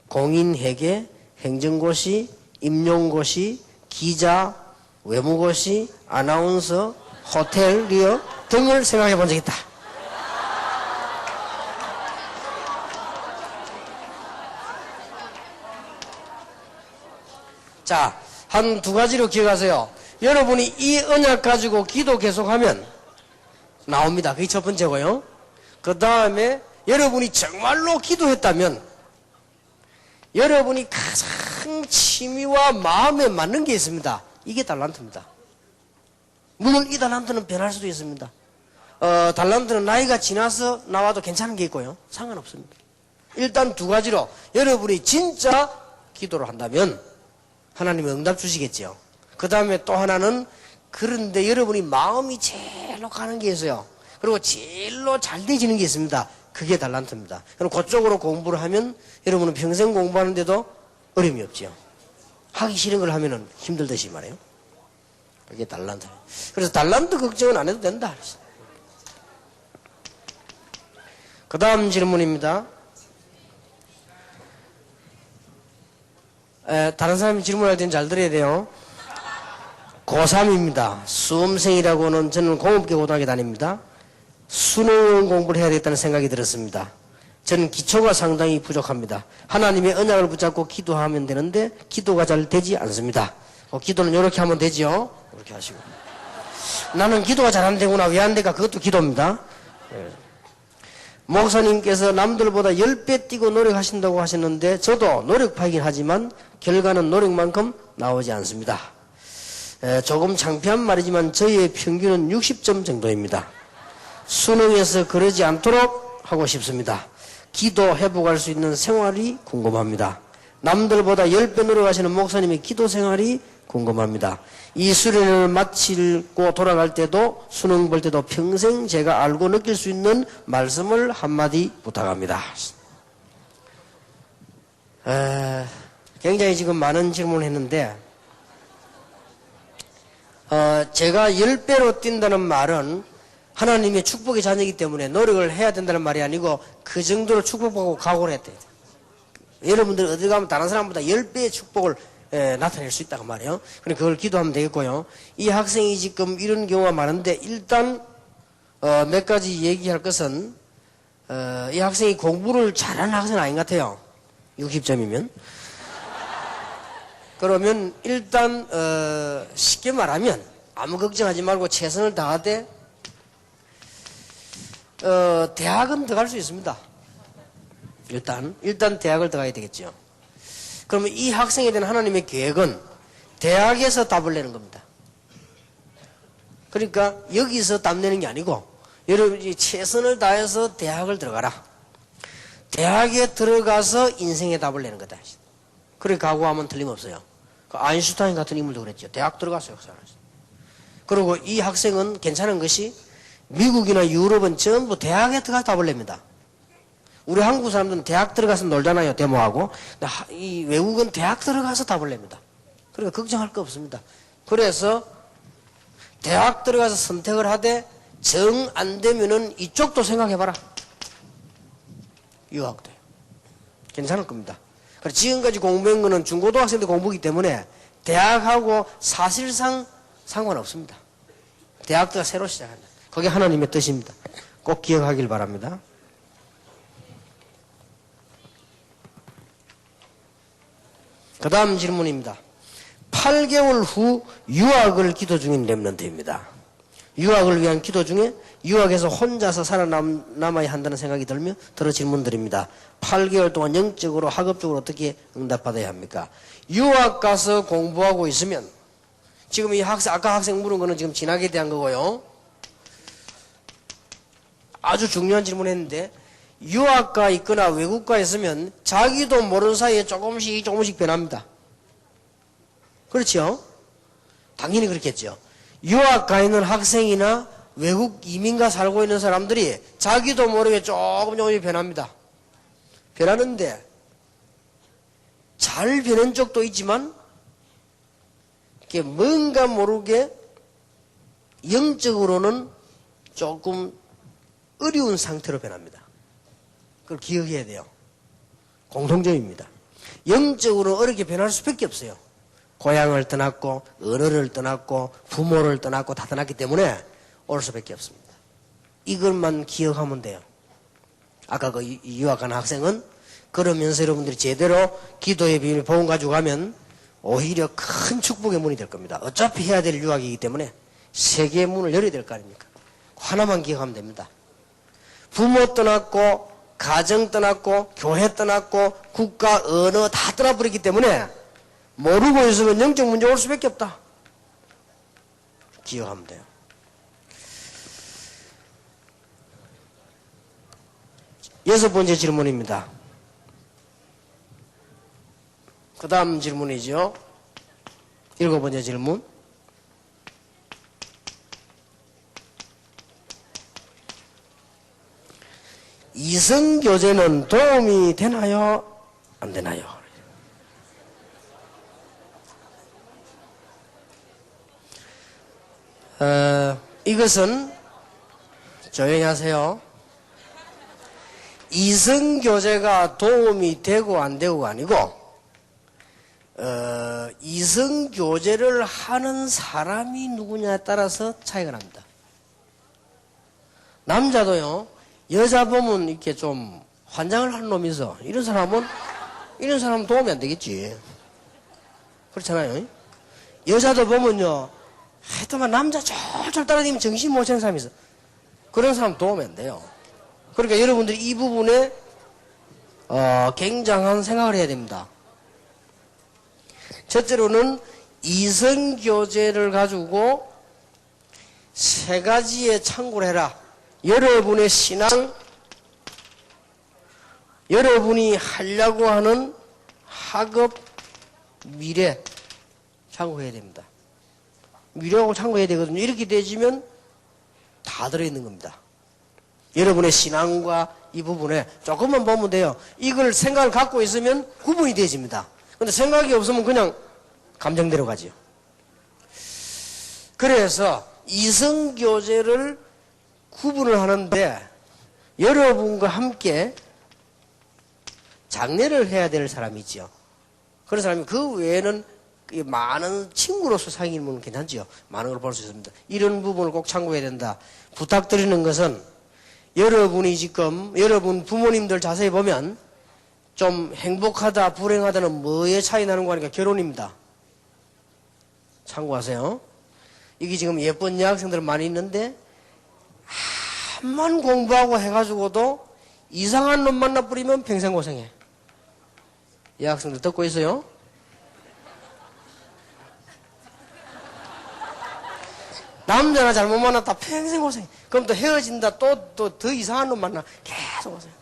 공인회계, 행정고시, 임용고시, 기자, 외무고시, 아나운서, 호텔리어 등을 생각해 본 적이 있다. 자, 한 두 가지로 기억하세요. 여러분이 이 언약 가지고 기도 계속하면 나옵니다. 그게 첫 번째고요. 그 다음에 여러분이 정말로 기도했다면 여러분이 가장 취미와 마음에 맞는 게 있습니다. 이게 달란트입니다. 물론 이 달란트는 변할 수도 있습니다. 달란트는 나이가 지나서 나와도 괜찮은 게 있고요. 상관없습니다. 일단 두 가지로 여러분이 진짜 기도를 한다면 하나님이 응답 주시겠죠. 그 다음에 또 하나는 그런데 여러분이 마음이 제일로 가는 게 있어요. 그리고 제일로 잘 되지는 게 있습니다. 그게 달란트입니다. 그럼 그쪽으로 공부를 하면 여러분은 평생 공부하는데도 어려움이 없죠. 하기 싫은 걸 하면은 힘들듯이 말이에요. 그게 달란트예요. 그래서 달란트 걱정은 안 해도 된다. 그 다음 질문입니다. 다른 사람이 질문할 때는 잘 들어야 돼요. 고3입니다. 수험생이라고는 저는 공업계 고등학교 다닙니다. 수능 공부를 해야 되겠다는 생각이 들었습니다. 저는 기초가 상당히 부족합니다. 하나님의 언약을 붙잡고 기도하면 되는데 기도가 잘 되지 않습니다. 기도는 이렇게 하면 되죠. 이렇게 하시고. 나는 기도가 잘 안 되구나. 왜 안 될까? 그것도 기도입니다. 목사님께서 남들보다 10배 뛰고 노력하신다고 하셨는데 저도 노력파이긴 하지만 결과는 노력만큼 나오지 않습니다. 조금 창피한 말이지만 저희의 평균은 60점 정도입니다. 수능에서 그러지 않도록 하고 싶습니다. 기도 회복할 수 있는 생활이 궁금합니다. 남들보다 10배 노력하시는 목사님의 기도 생활이 궁금합니다. 이 수련을 마치고 돌아갈 때도 수능 볼 때도 평생 제가 알고 느낄 수 있는 말씀을 한마디 부탁합니다. 굉장히 지금 많은 질문을 했는데 제가 10배로 뛴다는 말은 하나님의 축복의 자녀이기 때문에 노력을 해야 된다는 말이 아니고 그 정도로 축복받고 각오를 했대요. 여러분들 어디 가면 다른 사람보다 10배의 축복을 나타낼 수 있다고 말이에요. 그러니까 그걸 기도하면 되겠고요. 이 학생이 지금 이런 경우가 많은데 일단 몇 가지 얘기할 것은 이 학생이 공부를 잘하는 학생은 아닌 것 같아요. 60점이면. 그러면 일단 쉽게 말하면 아무 걱정하지 말고 최선을 다하되 대학은 들어갈 수 있습니다. 일단 대학을 들어가야 되겠죠. 그러면 이 학생에 대한 하나님의 계획은 대학에서 답을 내는 겁니다. 그러니까 여기서 답 내는 게 아니고 여러분이 최선을 다해서 대학을 들어가라. 대학에 들어가서 인생의 답을 내는 거다. 그렇게 각오하면 틀림없어요. 아인슈타인 같은 인물도 그랬죠. 대학 들어가서 역사를 했어요. 그리고 이 학생은 괜찮은 것이 미국이나 유럽은 전부 대학에 들어가서 답을 냅니다. 우리 한국 사람들은 대학 들어가서 놀잖아요. 데모하고. 이 외국은 대학 들어가서 답을 냅니다. 그러니까 걱정할 거 없습니다. 그래서 대학 들어가서 선택을 하되 정 안 되면은 이쪽도 생각해봐라. 유학도 괜찮을 겁니다. 지금까지 공부한 거는 중고등학생 때 공부이기 때문에 대학하고 사실상 상관없습니다. 대학도 새로 시작한다. 그게 하나님의 뜻입니다. 꼭 기억하길 바랍니다. 그 다음 질문입니다. 8개월 후 유학을 기도 중인 렘넌트입니다. 유학을 위한 기도 중에 유학에서 혼자서 살아남아야 한다는 생각이 들어 질문드립니다. 8개월 동안 영적으로 학업적으로 어떻게 응답받아야 합니까? 유학 가서 공부하고 있으면 지금 이 학생 아까 학생 물은 거는 지금 진학에 대한 거고요. 아주 중요한 질문했는데 유학가 있거나 외국가 있으면 자기도 모르는 사이에 조금씩 변합니다. 그렇죠? 당연히 그렇겠죠. 유학가 있는 학생이나 외국 이민가 살고 있는 사람들이 자기도 모르게 조금씩 변합니다. 변하는데 잘 변한 적도 있지만 이게 뭔가 모르게 영적으로는 조금 어려운 상태로 변합니다. 그걸 기억해야 돼요. 공통점입니다. 영적으로 어렵게 변할 수밖에 없어요. 고향을 떠났고 언어를 떠났고 부모를 떠났고 다 떠났기 때문에 올 수밖에 없습니다. 이것만 기억하면 돼요. 아까 그 유학한 학생은 그러면서 여러분들이 제대로 기도의 비밀 복음 가지고 가면 오히려 큰 축복의 문이 될 겁니다. 어차피 해야 될 유학이기 때문에 세계의 문을 열어야 될 거 아닙니까? 하나만 기억하면 됩니다. 부모 떠났고 가정 떠났고 교회 떠났고 국가 언어 다 떠나버렸기 때문에 모르고 있으면 영적 문제 올 수밖에 없다. 기억하면 돼요. 여섯 번째 질문입니다. 그 다음 질문이죠. 일곱 번째 질문. 이성교제는 도움이 되나요? 안 되나요? 이것은 조용히 하세요. 이성교제가 도움이 되고 안 되고가 아니고 이성교제를 하는 사람이 누구냐에 따라서 차이가 납니다. 남자도요, 여자 보면 이렇게 좀 환장을 하는 놈이 있어. 이런 사람은 도움이 안 되겠지. 그렇잖아요. 여자도 보면요, 하여튼만 남자 졸졸 따라다니면 정신 못 차리는 사람이 있어. 그런 사람 도움이 안 돼요. 그러니까 여러분들이 이 부분에 굉장한 생각을 해야 됩니다. 첫째로는 이성교제를 가지고 세 가지의 참고를 해라. 여러분의 신앙, 여러분이 하려고 하는 학업, 미래 참고해야 됩니다. 미래하고 참고해야 되거든요. 이렇게 되지면 다 들어있는 겁니다. 여러분의 신앙과 이 부분에 조금만 보면 돼요. 이걸 생각을 갖고 있으면 구분이 되어집니다. 근데 생각이 없으면 그냥 감정대로 가죠. 그래서 이성교제를 구분을 하는데 여러분과 함께 장례를 해야 될 사람이 있죠. 그런 사람이 그 외에는 많은 친구로서 사귀는 괜찮죠. 많은 걸 볼 수 있습니다. 이런 부분을 꼭 참고해야 된다. 부탁드리는 것은 여러분이 지금 여러분 부모님들 자세히 보면 좀 행복하다 불행하다는 뭐에 차이 나는 거 하니까 결혼입니다. 참고하세요. 이게 지금 예쁜 여학생들 많이 있는데 한만 공부하고 해가지고도 이상한 놈 만나버리면 평생 고생해. 여학생들 듣고 있어요? 남자나 잘못 만났다 평생 고생해. 그럼 또 헤어진다 또 더 이상한 놈 만나 계속 고생해.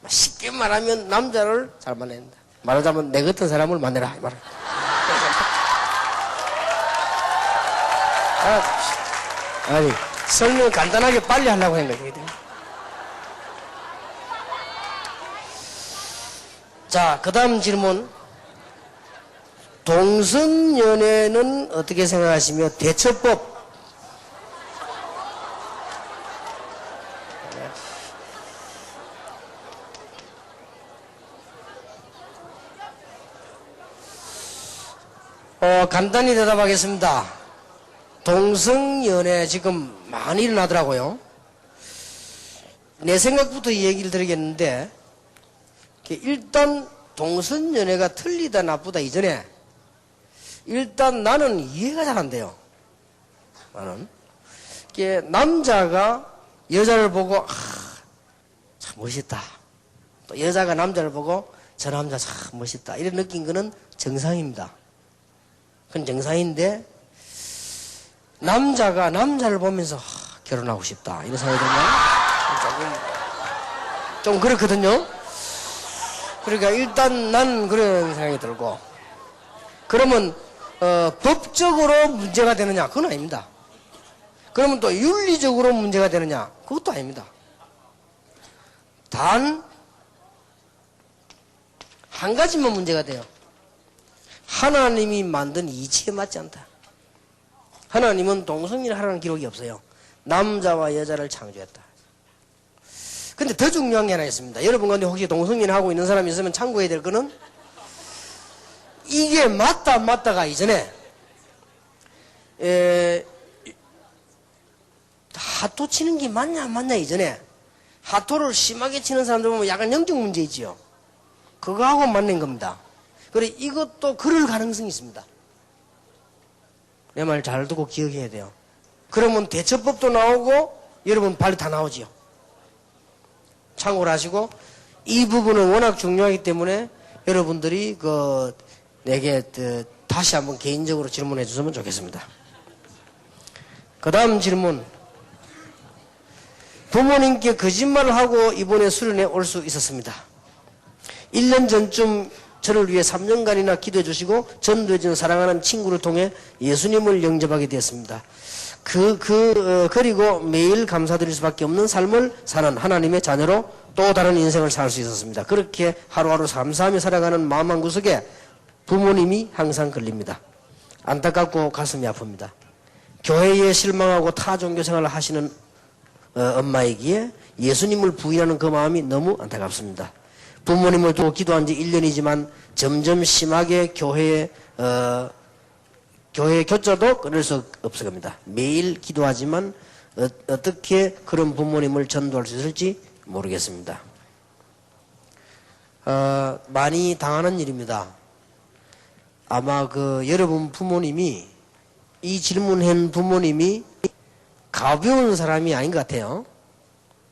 쉽게 말하면 남자를 잘 만나야 된다. 말하자면 내 같은 사람을 만나라. 아니 설명 간단하게 빨리 하려고 한 거거든요. 자, 그 다음 질문. 동성연애는 어떻게 생각하시며 대처법? 간단히 대답하겠습니다. 동성연애 지금 많이 일어나더라고요. 내 생각부터 이 얘기를 드리겠는데, 일단 동성연애가 틀리다 나쁘다 이전에 일단 나는 이해가 잘 안 돼요. 나는 남자가 여자를 보고 참 멋있다. 또 여자가 남자를 보고 저 남자 참 멋있다. 이런 느낀 거는 정상입니다. 그건 정상인데 남자가 남자를 보면서 결혼하고 싶다 이런 생각이 들면 좀 그렇거든요. 그러니까 일단 난 그런 생각이 들고, 그러면 법적으로 문제가 되느냐? 그건 아닙니다. 그러면 또 윤리적으로 문제가 되느냐? 그것도 아닙니다. 단 한 가지만 문제가 돼요. 하나님이 만든 이치에 맞지 않다. 하나님은 동성애를 하라는 기록이 없어요. 남자와 여자를 창조했다. 근데 더 중요한 게 하나 있습니다. 여러분 가운데 혹시 동성애를 하고 있는 사람이 있으면 참고해야 될 거는 이게 맞다 안 맞다가 이전에 하토 치는 게 맞냐 안 맞냐 이전에 하토를 심하게 치는 사람들 보면 약간 영적 문제 있지요. 그거하고 맞는 겁니다. 그래 이것도 그럴 가능성이 있습니다. 내 말 잘 듣고 기억해야 돼요. 그러면 대처법도 나오고 여러분 빨리 다 나오지요. 참고를 하시고 이 부분은 워낙 중요하기 때문에 여러분들이 내게 다시 한번 개인적으로 질문해 주시면 좋겠습니다. 그 다음 질문. 부모님께 거짓말을 하고 이번에 수련회 올 수 있었습니다. 1년 전쯤 저를 위해 3년간이나 기도해 주시고 전도해주는 사랑하는 친구를 통해 예수님을 영접하게 되었습니다. 그리고 매일 감사드릴 수밖에 없는 삶을 사는 하나님의 자녀로 또 다른 인생을 살 수 있었습니다. 그렇게 하루하루 감사하며 살아가는 마음 한구석에 부모님이 항상 걸립니다. 안타깝고 가슴이 아픕니다. 교회에 실망하고 타 종교 생활을 하시는 엄마이기에 예수님을 부인하는 그 마음이 너무 안타깝습니다. 부모님을 두고 기도한 지 1년이지만 점점 심하게 교회에 교조도 끊을 수 없을 겁니다. 매일 기도하지만 어떻게 그런 부모님을 전도할 수 있을지 모르겠습니다. 많이 당하는 일입니다. 아마 여러분 부모님이 이 질문한 부모님이 가벼운 사람이 아닌 것 같아요.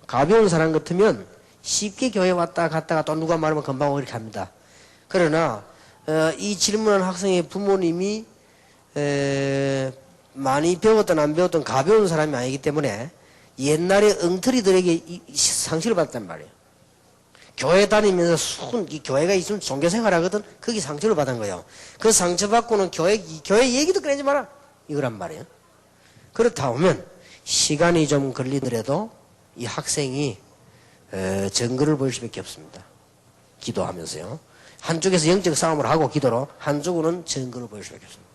가벼운 사람 같으면 쉽게 교회 왔다 갔다가 또 누가 말하면 금방 이렇게 합니다. 그러나 이 질문한 학생의 부모님이 많이 배웠든 안 배웠든 가벼운 사람이 아니기 때문에 옛날에 엉터리들에게 상처를 받았단 말이에요. 교회 다니면서 이 교회가 있으면 종교생활 하거든. 거기 상처를 받은 거예요. 그 상처받고는 교회 얘기도 꺼내지 마라 이거란 말이에요. 그렇다 보면 시간이 좀 걸리더라도 이 학생이 증거를 보일 수밖에 없습니다. 기도하면서요. 한쪽에서 영적 싸움을 하고 기도로, 한쪽으로는 증거를 보일 수밖에 없습니다.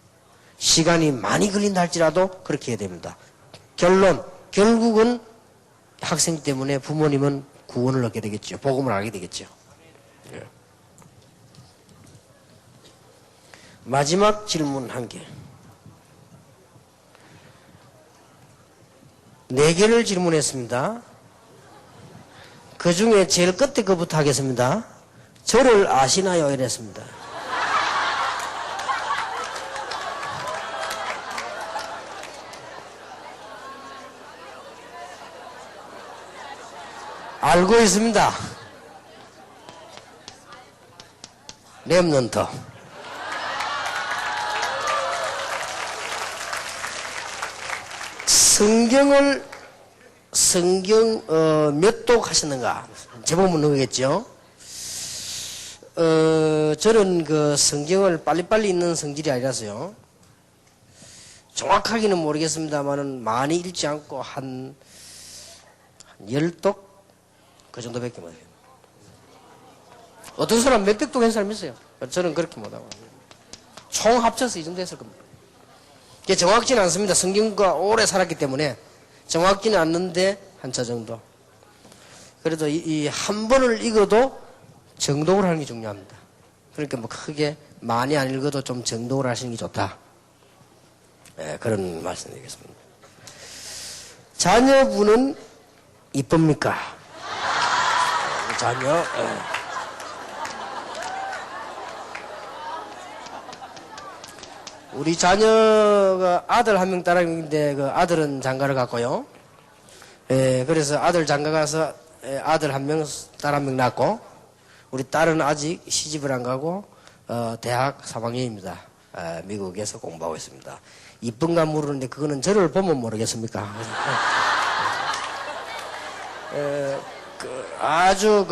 시간이 많이 걸린다 할지라도 그렇게 해야 됩니다. 결국은 학생 때문에 부모님은 구원을 얻게 되겠죠. 복음을 알게 되겠죠. 네. 마지막 질문 한 개. 4개를 질문했습니다. 그 중에 제일 끝에 거부터 하겠습니다. 저를 아시나요? 이랬습니다. 알고 있습니다. 렘넌트. 성경 몇 독 하셨는가? 제목 묻는 거겠죠? 저는 성경을 빨리빨리 읽는 성질이 아니라서요. 정확하게는 모르겠습니다만은 많이 읽지 않고 한 10독? 그 정도밖에 못해요. 어떤 사람 몇백 독 한 사람 있어요. 저는 그렇게 못하고. 총 합쳐서 이 정도 했을 겁니다. 이게 정확지는 않습니다. 성경과 오래 살았기 때문에 정확지는 않는데 한차 정도. 그래도 이 한 번을 읽어도 정독을 하는 게 중요합니다. 그러니까 크게 많이 안 읽어도 좀 정독을 하시는 게 좋다. 네, 그런 말씀 드리겠습니다. 자녀분은 이쁩니까? 자녀. 우리 자녀가 아들 한 명, 딸 한 명인데 아들은 장가를 갔고요. 그래서 아들 장가 가서 아들 한 명, 딸 한 명 낳고 우리 딸은 아직 시집을 안 가고 대학 3학년입니다. 미국에서 공부하고 있습니다. 이쁜가 모르는데 그거는 저를 보면 모르겠습니까? 아주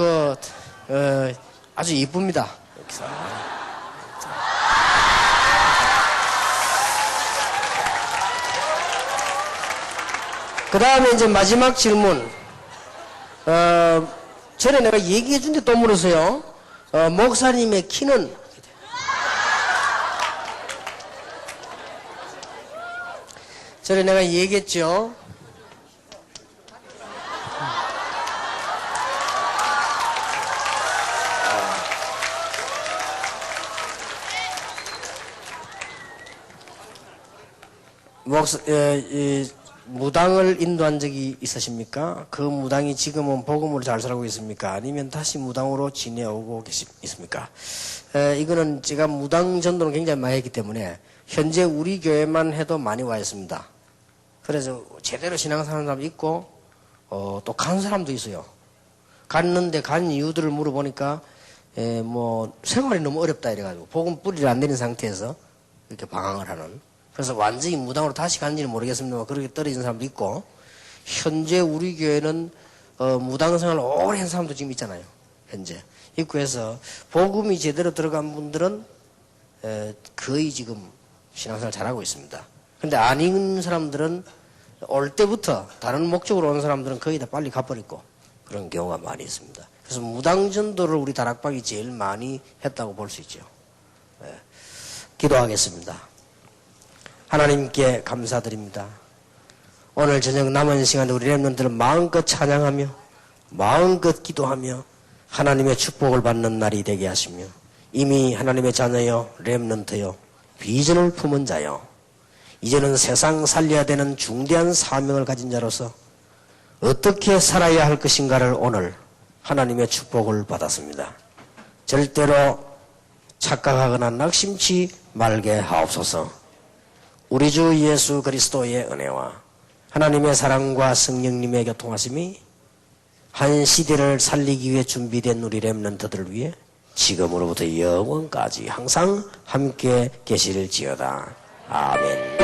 이쁩니다. 그 다음에 이제 마지막 질문. 전에 내가 얘기해 준데 또 물었어요. 목사님의 키는? 전에 내가 얘기했죠. 무당을 인도한 적이 있으십니까? 그 무당이 지금은 복음으로 잘 살고 있습니까? 아니면 다시 무당으로 지내오고 있습니까? 이거는 제가 무당 전도를 굉장히 많이 했기 때문에 현재 우리 교회만 해도 많이 와 있습니다. 그래서 제대로 신앙생활하는 사람도 있고 또 간 사람도 있어요. 갔는데 간 이유들을 물어보니까 뭐 생활이 너무 어렵다 이래가지고 복음 뿌리를 안 내린 상태에서 이렇게 방황을 하는. 그래서 완전히 무당으로 다시 간지는 모르겠습니다만 그렇게 떨어진 사람도 있고, 현재 우리 교회는 무당 생활을 오래 한 사람도 지금 있잖아요. 현재 있고 해서 복음이 제대로 들어간 분들은 거의 지금 신앙생활 잘하고 있습니다. 근데 아닌 사람들은 올 때부터 다른 목적으로 온 사람들은 거의 다 빨리 가버리고 그런 경우가 많이 있습니다. 그래서 무당 전도를 우리 다락방이 제일 많이 했다고 볼 수 있죠. 기도하겠습니다. 하나님께 감사드립니다. 오늘 저녁 남은 시간에 우리 렘넌트들은 마음껏 찬양하며 마음껏 기도하며 하나님의 축복을 받는 날이 되게 하시며, 이미 하나님의 자녀여 렘넌트여 비전을 품은 자여 이제는 세상 살려야 되는 중대한 사명을 가진 자로서 어떻게 살아야 할 것인가를 오늘 하나님의 축복을 받았습니다. 절대로 착각하거나 낙심치 말게 하옵소서. 우리 주 예수 그리스도의 은혜와 하나님의 사랑과 성령님의 교통하심이 한 시대를 살리기 위해 준비된 우리 렘넌트들을 위해 지금으로부터 영원까지 항상 함께 계실지어다. 아멘.